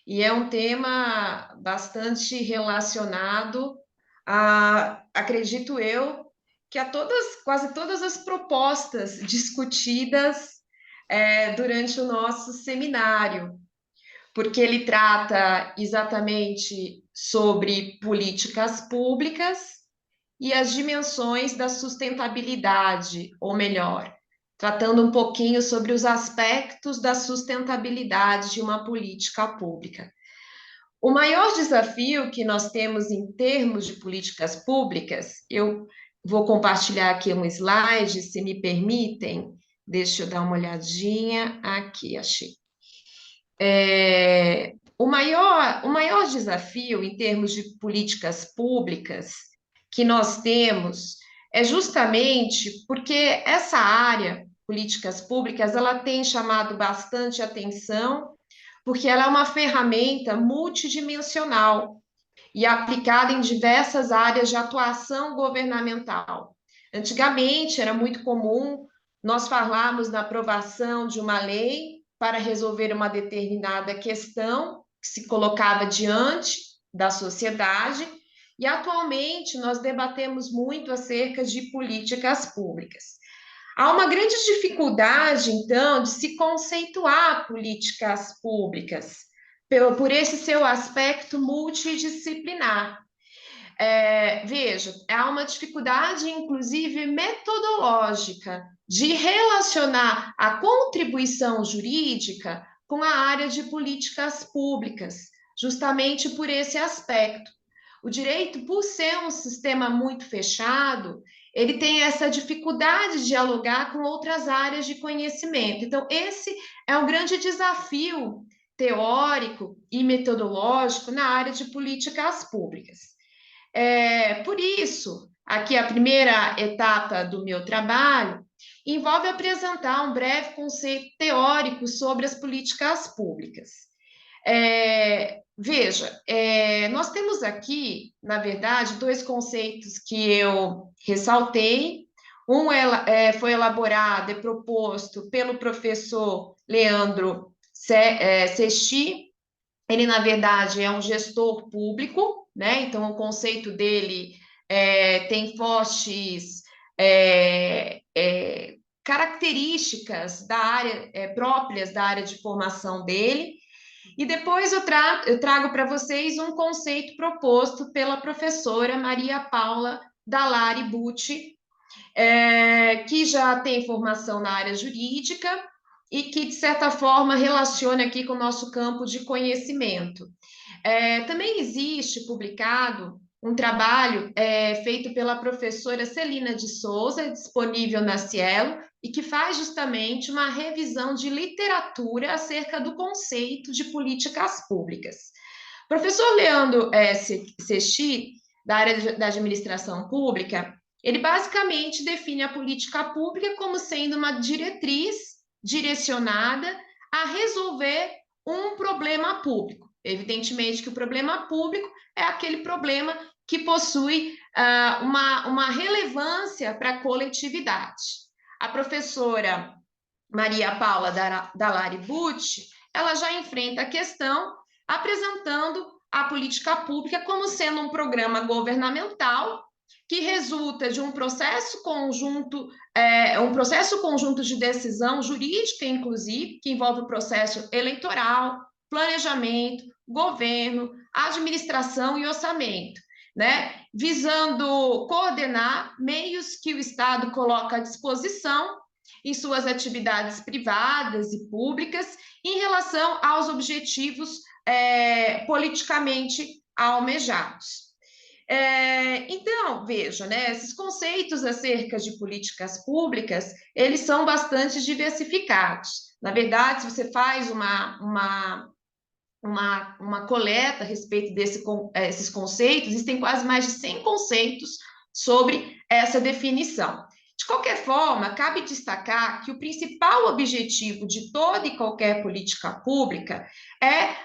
e é um tema bastante relacionado a, acredito eu, que a quase todas as propostas discutidas durante o nosso seminário, porque ele trata exatamente sobre políticas públicas e as dimensões da sustentabilidade, ou melhor, tratando um pouquinho sobre os aspectos da sustentabilidade de uma política pública. O maior desafio que nós temos em termos de políticas públicas, eu vou compartilhar aqui um slide, se me permitem, deixa eu dar uma olhadinha, aqui, achei. O maior desafio em termos de políticas públicas que nós temos é justamente porque essa área, políticas públicas, ela tem chamado bastante atenção, porque ela é uma ferramenta multidimensional e aplicada em diversas áreas de atuação governamental. Antigamente, era muito comum nós falarmos na aprovação de uma lei para resolver uma determinada questão que se colocava diante da sociedade, e atualmente nós debatemos muito acerca de políticas públicas. Há uma grande dificuldade, então, de se conceituar políticas públicas, por esse seu aspecto multidisciplinar. Veja, há uma dificuldade, inclusive, metodológica de relacionar a contribuição jurídica com a área de políticas públicas, justamente por esse aspecto. O direito, por ser um sistema muito fechado, ele tem essa dificuldade de dialogar com outras áreas de conhecimento. Então, esse é um grande desafio teórico e metodológico na área de políticas públicas. Por isso, aqui a primeira etapa do meu trabalho envolve apresentar um breve conceito teórico sobre as políticas públicas. Veja, nós temos aqui, na verdade, dois conceitos que eu ressaltei. Um foi elaborado e proposto pelo professor Leandro Sesti. Ele, na verdade, é um gestor público, né? Então, o conceito dele tem fortes características da área, próprias da área de formação dele. E depois eu trago para vocês um conceito proposto pela professora Maria Paula Dallari Bucci, que já tem formação na área jurídica e que, de certa forma, relaciona aqui com o nosso campo de conhecimento. Também existe publicado um trabalho feito pela professora Celina de Souza, disponível na Cielo, e que faz justamente uma revisão de literatura acerca do conceito de políticas públicas. O professor Leandro Sesti, da área da administração pública, ele basicamente define a política pública como sendo uma diretriz direcionada a resolver um problema público. Evidentemente que o problema público é aquele problema que possui uma relevância para a coletividade. A professora Maria Paula Dallari Bucci, ela já enfrenta a questão apresentando a política pública como sendo um programa governamental que resulta de um processo conjunto de decisão jurídica, inclusive, que envolve o processo eleitoral, planejamento, governo, administração e orçamento, né? Visando coordenar meios que o Estado coloca à disposição em suas atividades privadas e públicas em relação aos objetivos politicamente almejados. Então, veja, né, esses conceitos acerca de políticas públicas, eles são bastante diversificados. Na verdade, se você faz uma coleta a respeito desses conceitos, existem quase mais de 100 conceitos sobre essa definição. De qualquer forma, cabe destacar que o principal objetivo de toda e qualquer política pública é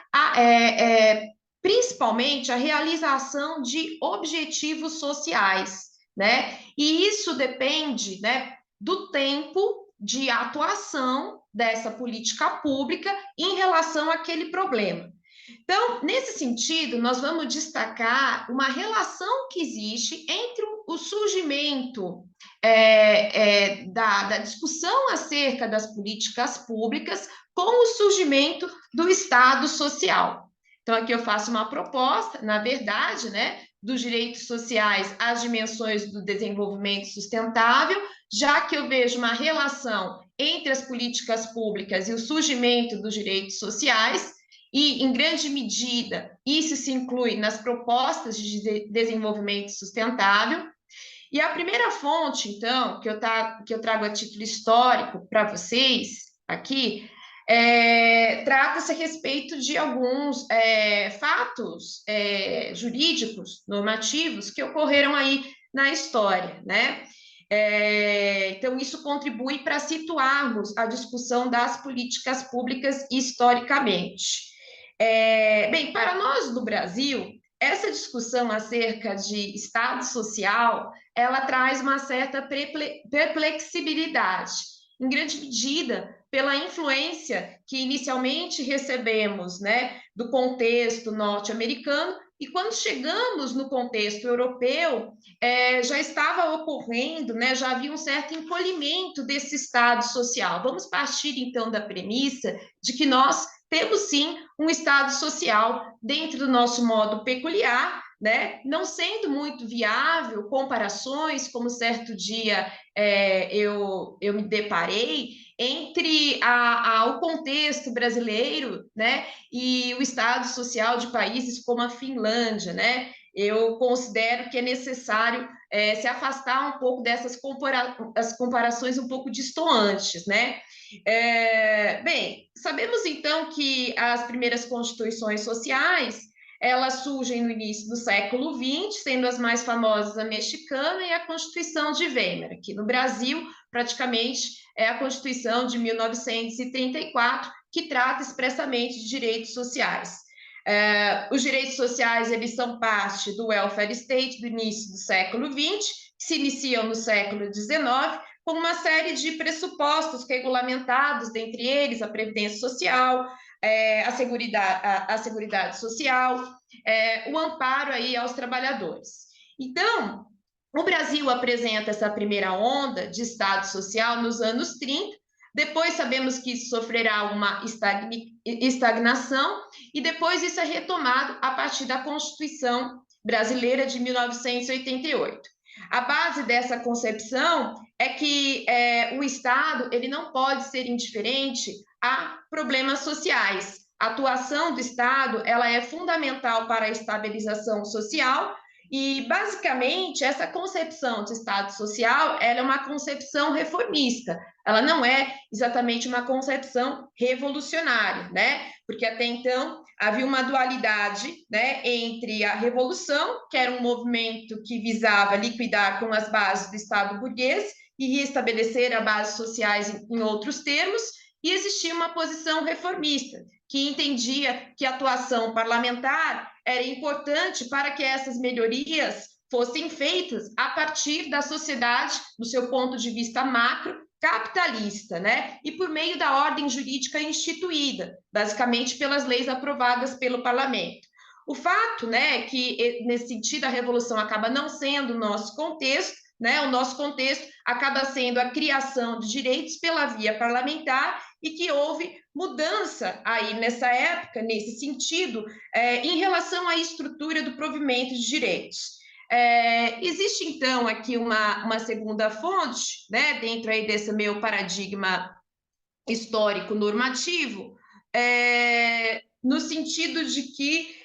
principalmente a realização de objetivos sociais, né? E isso depende, né, do tempo de atuação dessa política pública em relação àquele problema. Então, nesse sentido, nós vamos destacar uma relação que existe entre o surgimento da discussão acerca das políticas públicas com o surgimento do Estado social. Então, aqui eu faço uma proposta, na verdade, né, dos direitos sociais às dimensões do desenvolvimento sustentável, já que eu vejo uma relação entre as políticas públicas e o surgimento dos direitos sociais, e, em grande medida, isso se inclui nas propostas de desenvolvimento sustentável. E a primeira fonte, então, que eu trago a título histórico para vocês aqui, trata-se a respeito de alguns fatos jurídicos, normativos, que ocorreram aí na história, né? Então, isso contribui para situarmos a discussão das políticas públicas historicamente. Bem, para nós do Brasil, essa discussão acerca de Estado social, ela traz uma certa perplexibilidade, em grande medida pela influência que inicialmente recebemos, né, do contexto norte-americano, e quando chegamos no contexto europeu, já estava ocorrendo, né, já havia um certo encolhimento desse Estado social. Vamos partir, então, da premissa de que nós temos, sim, um Estado social dentro do nosso modo peculiar, né, não sendo muito viável comparações, como certo dia eu me deparei, entre o contexto brasileiro, né, e o Estado social de países como a Finlândia, né? Eu considero que é necessário se afastar um pouco dessas comparações um pouco distantes, né? Bem, sabemos então que as primeiras constituições sociais, elas surgem no início do século XX, sendo as mais famosas a mexicana e a Constituição de Weimar. Aqui no Brasil, praticamente, é a Constituição de 1934, que trata expressamente de direitos sociais. Os direitos sociais, eles são parte do welfare state do início do século XX, que se iniciam no século XIX, com uma série de pressupostos regulamentados, dentre eles a previdência social, a seguridade social, o amparo aí aos trabalhadores. Então, o Brasil apresenta essa primeira onda de Estado social nos anos 30, depois sabemos que isso sofrerá uma estagnação, e depois isso é retomado a partir da Constituição Brasileira de 1988. A base dessa concepção é que o Estado ele não pode ser indiferente a problemas sociais. A atuação do Estado ela é fundamental para a estabilização social e, basicamente, essa concepção de Estado social ela é uma concepção reformista. Ela não é exatamente uma concepção revolucionária, né? Porque até então havia uma dualidade, né, entre a Revolução, que era um movimento que visava liquidar com as bases do Estado burguês e restabelecer as bases sociais em outros termos, e existia uma posição reformista, que entendia que a atuação parlamentar era importante para que essas melhorias fossem feitas a partir da sociedade, do seu ponto de vista macro, capitalista, né? E por meio da ordem jurídica instituída, basicamente pelas leis aprovadas pelo parlamento. O fato, né, que nesse sentido a revolução acaba não sendo o nosso contexto, né? O nosso contexto acaba sendo a criação de direitos pela via parlamentar e que houve mudança aí nessa época, nesse sentido, em relação à estrutura do provimento de direitos. Existe, então, aqui uma segunda fonte, né, dentro aí desse meu paradigma histórico normativo, no sentido de que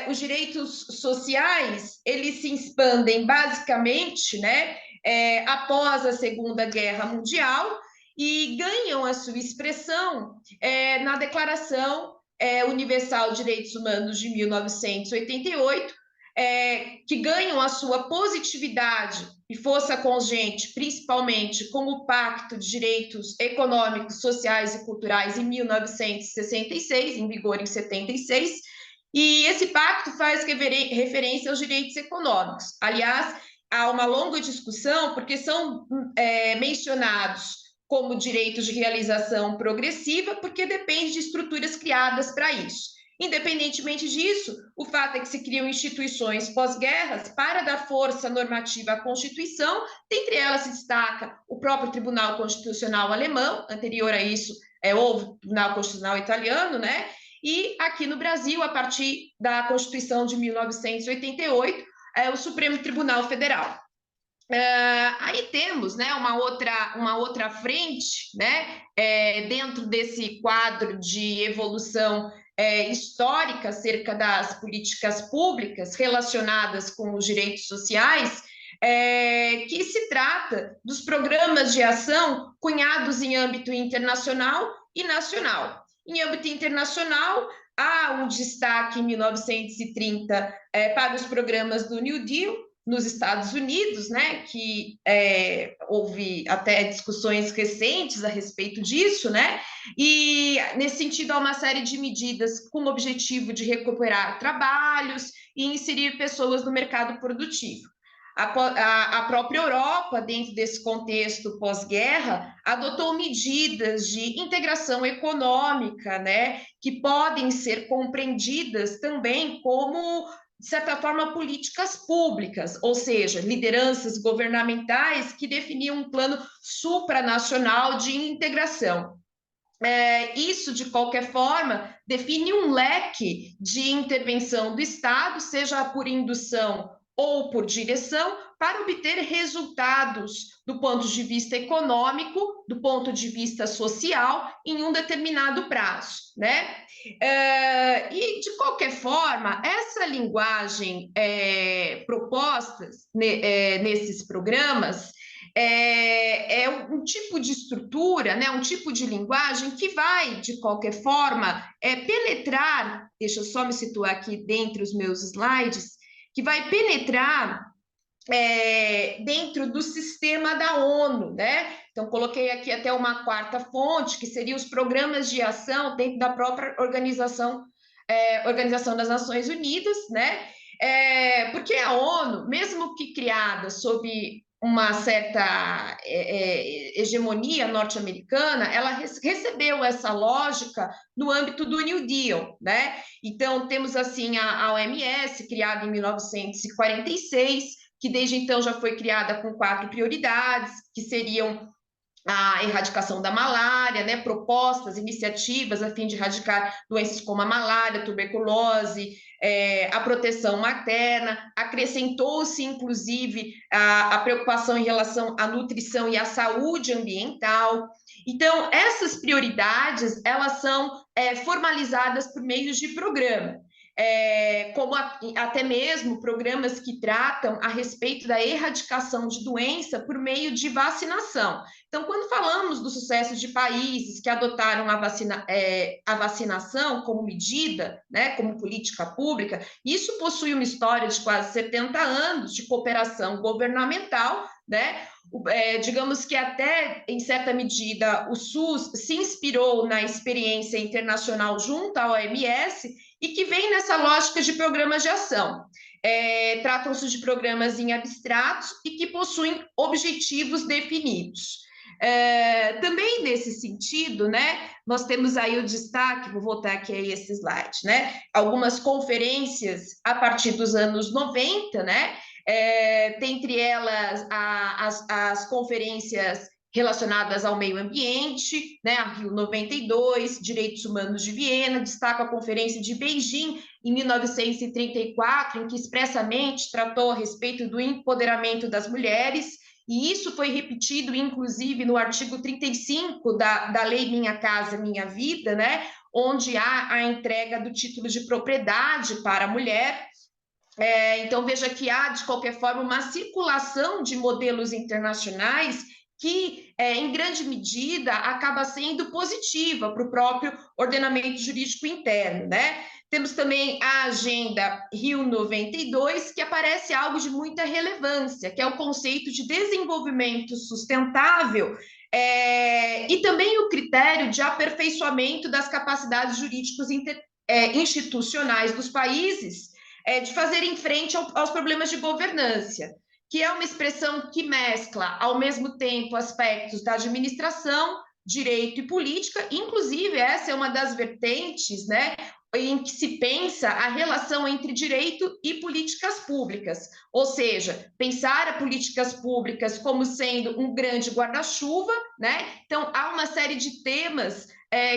os direitos sociais, eles se expandem basicamente, né, após a Segunda Guerra Mundial e ganham a sua expressão na Declaração Universal de Direitos Humanos de 1988, que ganham a sua positividade e força congente, principalmente com o Pacto de Direitos Econômicos, Sociais e Culturais em 1966, em vigor em 76, e esse pacto faz referência aos direitos econômicos. Aliás, há uma longa discussão, porque são mencionados como direitos de realização progressiva, porque depende de estruturas criadas para isso. Independentemente disso, o fato é que se criam instituições pós-guerras para dar força normativa à Constituição, dentre elas se destaca o próprio Tribunal Constitucional Alemão, anterior a isso houve o Tribunal Constitucional Italiano, né? E aqui no Brasil, a partir da Constituição de 1988, o Supremo Tribunal Federal. Aí temos, né, uma outra frente, né, dentro desse quadro de evolução histórica acerca das políticas públicas relacionadas com os direitos sociais, que se trata dos programas de ação cunhados em âmbito internacional e nacional. Em âmbito internacional, há um destaque em 1930 para os programas do New Deal, nos Estados Unidos, né, que houve até discussões recentes a respeito disso, né, e nesse sentido há uma série de medidas com o objetivo de recuperar trabalhos e inserir pessoas no mercado produtivo. A própria Europa, dentro desse contexto pós-guerra, adotou medidas de integração econômica, né, que podem ser compreendidas também como, de certa forma, políticas públicas, ou seja, lideranças governamentais que definiam um plano supranacional de integração. Isso, de qualquer forma, define um leque de intervenção do Estado, seja por indução ou por direção, para obter resultados do ponto de vista econômico, do ponto de vista social, em um determinado prazo, né? E, de qualquer forma, essa linguagem proposta nesses programas é um tipo de estrutura, né, um tipo de linguagem que vai, de qualquer forma, penetrar, deixa eu só me situar aqui dentre os meus slides, que vai penetrar dentro do sistema da ONU, né? Então, coloquei aqui até uma quarta fonte, que seria os programas de ação dentro da própria Organização das Nações Unidas, né? Porque a ONU, mesmo que criada sob uma certa hegemonia norte-americana, ela recebeu essa lógica no âmbito do New Deal, né? Então, temos, assim, a OMS, criada em 1946, que desde então já foi criada com 4 prioridades, que seriam a erradicação da malária, né, propostas, iniciativas a fim de erradicar doenças como a malária, a tuberculose, a proteção materna. Acrescentou-se, inclusive, a preocupação em relação à nutrição e à saúde ambiental. Então, essas prioridades, elas são formalizadas por meio de programa. Como até mesmo programas que tratam a respeito da erradicação de doença por meio de vacinação. Então, quando falamos do sucesso de países que adotaram a vacinação como medida, né, como política pública, isso possui uma história de quase 70 anos de cooperação governamental, né? Digamos que até, em certa medida, o SUS se inspirou na experiência internacional junto à OMS e que vem nessa lógica de programas de ação. Tratam-se de programas em abstratos e que possuem objetivos definidos. Também nesse sentido, né, nós temos aí o destaque, vou voltar aqui a esse slide, né, algumas conferências a partir dos anos 90, né, dentre elas as conferências relacionadas ao meio ambiente, né, a Rio 92, Direitos Humanos de Viena, destaca a Conferência de Beijing, em 1934, em que expressamente tratou a respeito do empoderamento das mulheres, e isso foi repetido, inclusive, no artigo 35 da Lei Minha Casa Minha Vida, né, onde há a entrega do título de propriedade para a mulher. Então, veja que há, de qualquer forma, uma circulação de modelos internacionais que, em grande medida, acaba sendo positiva para o próprio ordenamento jurídico interno, né? Temos também a Agenda Rio 92, que aparece algo de muita relevância, que é o conceito de desenvolvimento sustentável, e também o critério de aperfeiçoamento das capacidades jurídicos institucionais dos países, de fazerem frente aos problemas de governança, que é uma expressão que mescla, ao mesmo tempo, aspectos da administração, direito e política. Inclusive, essa é uma das vertentes, né, em que se pensa a relação entre direito e políticas públicas, ou seja, pensar as políticas públicas como sendo um grande guarda-chuva, né? Então, há uma série de temas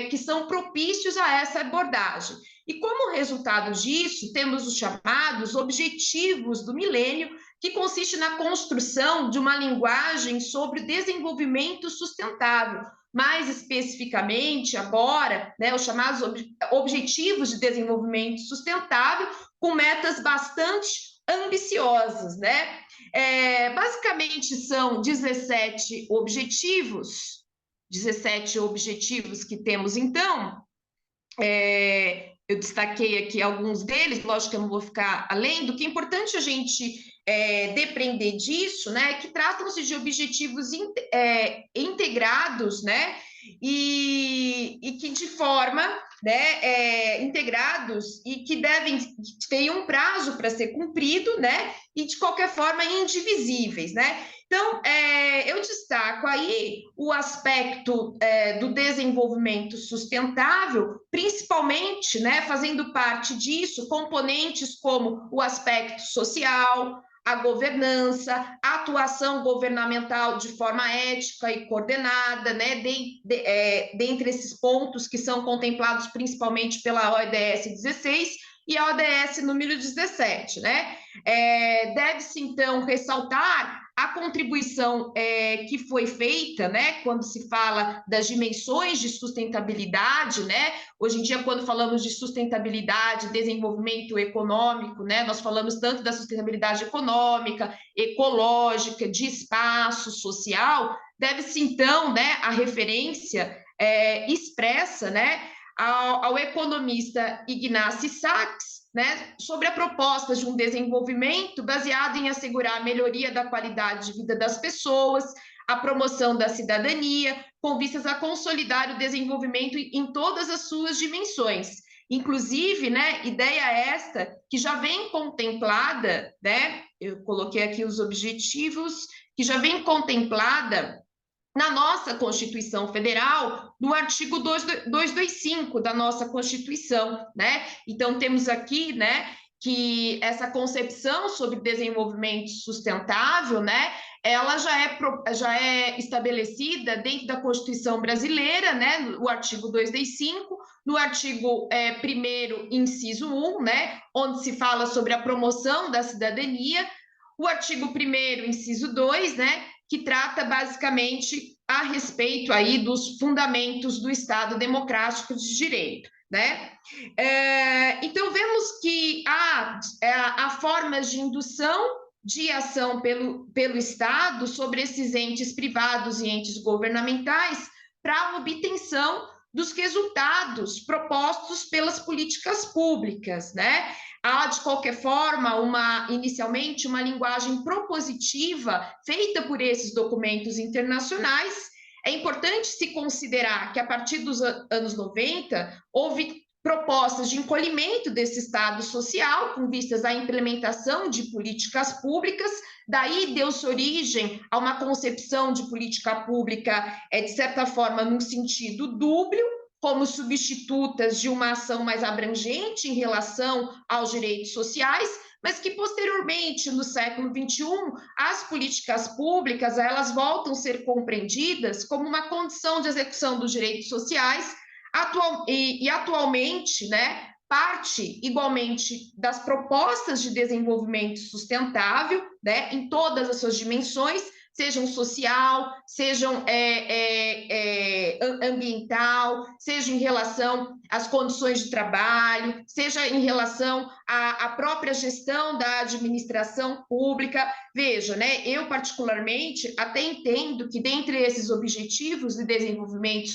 que são propícios a essa abordagem. E como resultado disso, temos os chamados Objetivos do Milênio, que consiste na construção de uma linguagem sobre desenvolvimento sustentável, mais especificamente agora, né, os chamados Objetivos de Desenvolvimento Sustentável, com metas bastante ambiciosas, né? Basicamente são 17 objetivos que temos, então. Eu destaquei aqui alguns deles, lógico que eu não vou ficar além do que é importante a gente depender disso, né? Que tratam-se de objetivos integrados, né? E que de forma, né, integrados e que devem ter um prazo para ser cumprido, né? E de qualquer forma indivisíveis, né? Então, eu destaco aí o aspecto do desenvolvimento sustentável, principalmente, né, fazendo parte disso, componentes como o aspecto social, a governança, a atuação governamental de forma ética e coordenada, né, dentre esses pontos que são contemplados principalmente pela ODS 16 e a ODS número 17, né? Deve-se, então, ressaltar a contribuição que foi feita, né, quando se fala das dimensões de sustentabilidade, né? Hoje em dia, quando falamos de sustentabilidade, desenvolvimento econômico, né, nós falamos tanto da sustentabilidade econômica, ecológica, de espaço social, deve-se, então, né, a referência expressa, né, ao economista Ignacy Sachs, né, sobre a proposta de um desenvolvimento baseado em assegurar a melhoria da qualidade de vida das pessoas, a promoção da cidadania, com vistas a consolidar o desenvolvimento em todas as suas dimensões. Inclusive, né, ideia esta que já vem contemplada, né, eu coloquei aqui os objetivos, que já vem contemplada na nossa Constituição Federal, no artigo 225 da nossa Constituição, né? Então, temos aqui, né, que essa concepção sobre desenvolvimento sustentável, né, ela já é estabelecida dentro da Constituição brasileira, né, no artigo 225, no artigo 1º, inciso 1, né, onde se fala sobre a promoção da cidadania, o artigo 1º, inciso 2, né, que trata basicamente a respeito aí dos fundamentos do Estado Democrático de Direito, né? Então, vemos que há formas de indução de ação pelo Estado sobre esses entes privados e entes governamentais para a obtenção dos resultados propostos pelas políticas públicas, né? Há, de qualquer forma, inicialmente, uma linguagem propositiva feita por esses documentos internacionais. É importante se considerar que, a partir dos anos 90, houve propostas de encolhimento desse Estado social, com vistas à implementação de políticas públicas. Daí deu-se origem a uma concepção de política pública, de certa forma, num sentido dúbio, como substitutas de uma ação mais abrangente em relação aos direitos sociais, mas que posteriormente, no século XXI, as políticas públicas elas voltam a ser compreendidas como uma condição de execução dos direitos sociais, atualmente, né, parte igualmente das propostas de desenvolvimento sustentável, né, em todas as suas dimensões, sejam social, sejam ambiental, seja em relação às condições de trabalho, seja em relação à própria gestão da administração pública. Veja, né, eu particularmente até entendo que dentre esses objetivos de desenvolvimento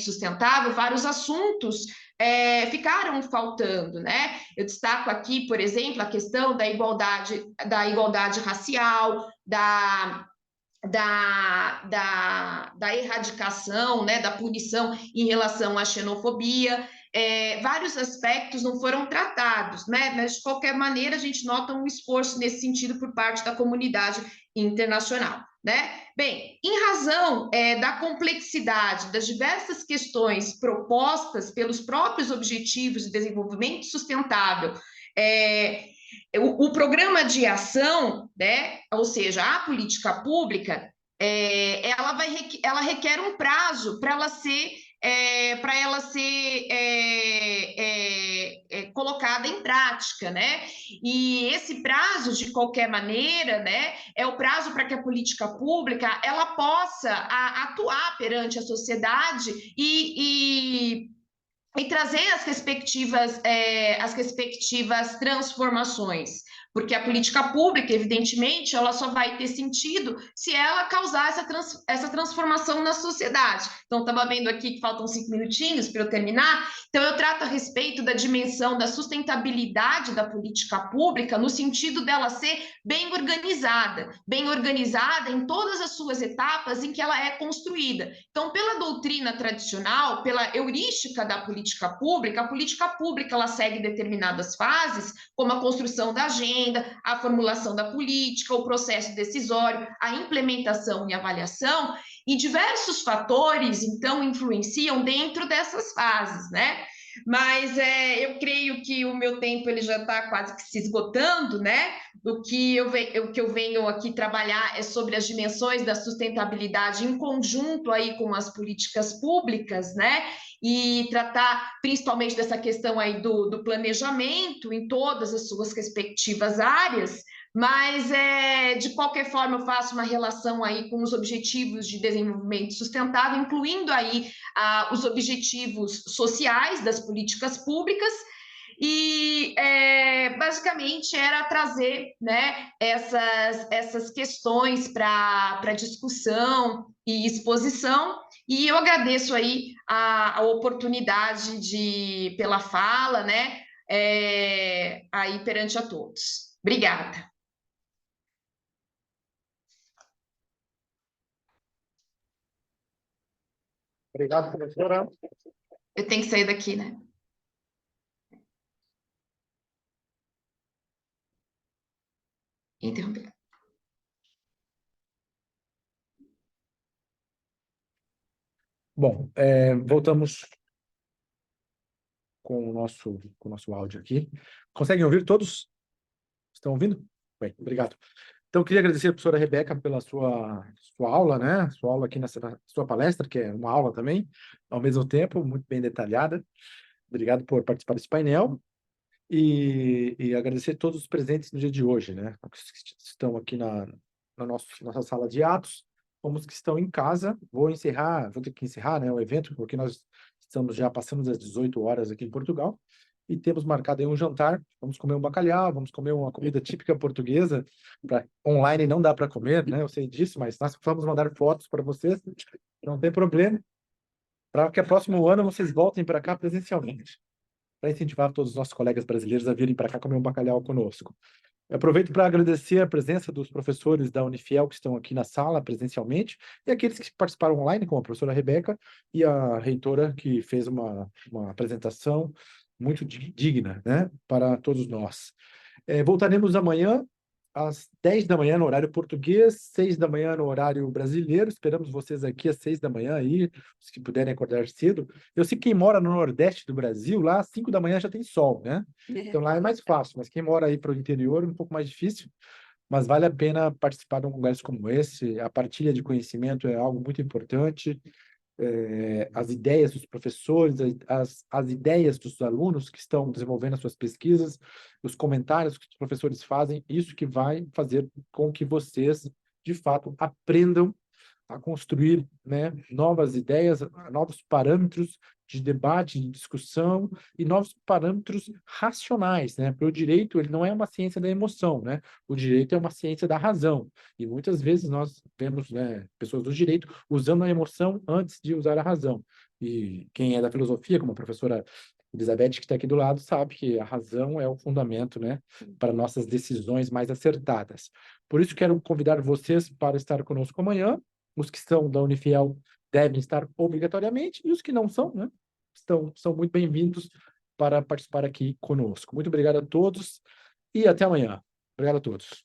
sustentável, vários assuntos ficaram faltando, né? Eu destaco aqui, por exemplo, a questão da igualdade racial, da erradicação, né, da punição em relação à xenofobia. Vários aspectos não foram tratados, né? Mas, de qualquer maneira, a gente nota um esforço nesse sentido por parte da comunidade internacional, né? Bem, em razão da complexidade das diversas questões propostas pelos próprios Objetivos de Desenvolvimento Sustentável, o programa de ação, né, ou seja, a política pública, ela requer um prazo para ela ser colocada em prática, né? E esse prazo, de qualquer maneira, né, é o prazo para que a política pública ela possa atuar perante a sociedade e trazer as respectivas transformações, porque a política pública, evidentemente, ela só vai ter sentido se ela causar essa transformação na sociedade. Então, estava vendo aqui que faltam 5 minutinhos para eu terminar, então eu trato a respeito da dimensão da sustentabilidade da política pública no sentido dela ser bem organizada em todas as suas etapas em que ela é construída. Então, pela doutrina tradicional, pela heurística da política pública, a política pública ela segue determinadas fases, como a construção da agenda, a formulação da política, o processo decisório, a implementação e avaliação, e diversos fatores, então, influenciam dentro dessas fases, né? Mas eu creio que o meu tempo ele já está quase que se esgotando, né? O que eu venho aqui trabalhar é sobre as dimensões da sustentabilidade em conjunto aí com as políticas públicas, né? E tratar principalmente dessa questão aí do planejamento em todas as suas respectivas áreas, mas de qualquer forma eu faço uma relação aí com os objetivos de desenvolvimento sustentável, incluindo aí os objetivos sociais das políticas públicas, e basicamente era trazer, né, essas questões para discussão e exposição, e eu agradeço aí a oportunidade pela fala, né, aí perante a todos. Obrigada. Obrigado, professora. Eu tenho que sair daqui, né? Interromper. Bom, voltamos com o nosso áudio aqui. Conseguem ouvir todos? Estão ouvindo? Bem, obrigado. Então, eu queria agradecer a professora Rebeca pela sua aula, né? Sua aula aqui na sua palestra, que é uma aula também, ao mesmo tempo, muito bem detalhada. Obrigado por participar desse painel. E agradecer a todos os presentes no dia de hoje, né? Que estão aqui na nossa sala de atos, como os que estão em casa. Vou ter que encerrar, né, o evento, porque nós estamos já passando das 18 horas aqui em Portugal e temos marcado aí um jantar. Vamos comer um bacalhau, vamos comer uma comida típica portuguesa. Online não dá para comer, né? Eu sei disso, mas nós vamos mandar fotos para vocês, não tem problema, para que o próximo ano vocês voltem para cá presencialmente, para incentivar todos os nossos colegas brasileiros a virem para cá comer um bacalhau conosco. Eu aproveito para agradecer a presença dos professores da Unifiel que estão aqui na sala presencialmente e aqueles que participaram online, como a professora Rebeca e a reitora, que fez uma apresentação muito digna, né, para todos nós. Voltaremos amanhã às 10 da manhã no horário português, 6 da manhã no horário brasileiro. Esperamos vocês aqui às 6 da manhã aí, os que puderem acordar cedo. Eu sei que quem mora no Nordeste do Brasil, lá às 5 da manhã já tem sol, né? Então lá é mais fácil, mas quem mora aí para o interior é um pouco mais difícil. Mas vale a pena participar de um congresso como esse. A partilha de conhecimento é algo muito importante. As ideias dos professores, as ideias dos alunos que estão desenvolvendo as suas pesquisas, os comentários que os professores fazem, isso que vai fazer com que vocês, de fato, aprendam a construir, né, novas ideias, novos parâmetros de debate, de discussão e novos parâmetros racionais, né? Porque o direito, ele não é uma ciência da emoção, né? O direito é uma ciência da razão. E muitas vezes nós vemos, né, pessoas do direito usando a emoção antes de usar a razão. E quem é da filosofia, como a professora Elizabeth, que está aqui do lado, sabe que a razão é o fundamento, né, para nossas decisões mais acertadas. Por isso, quero convidar vocês para estar conosco amanhã. Os que são da Unifiel devem estar obrigatoriamente, e os que não são, né, são muito bem-vindos para participar aqui conosco. Muito obrigado a todos e até amanhã. Obrigado a todos.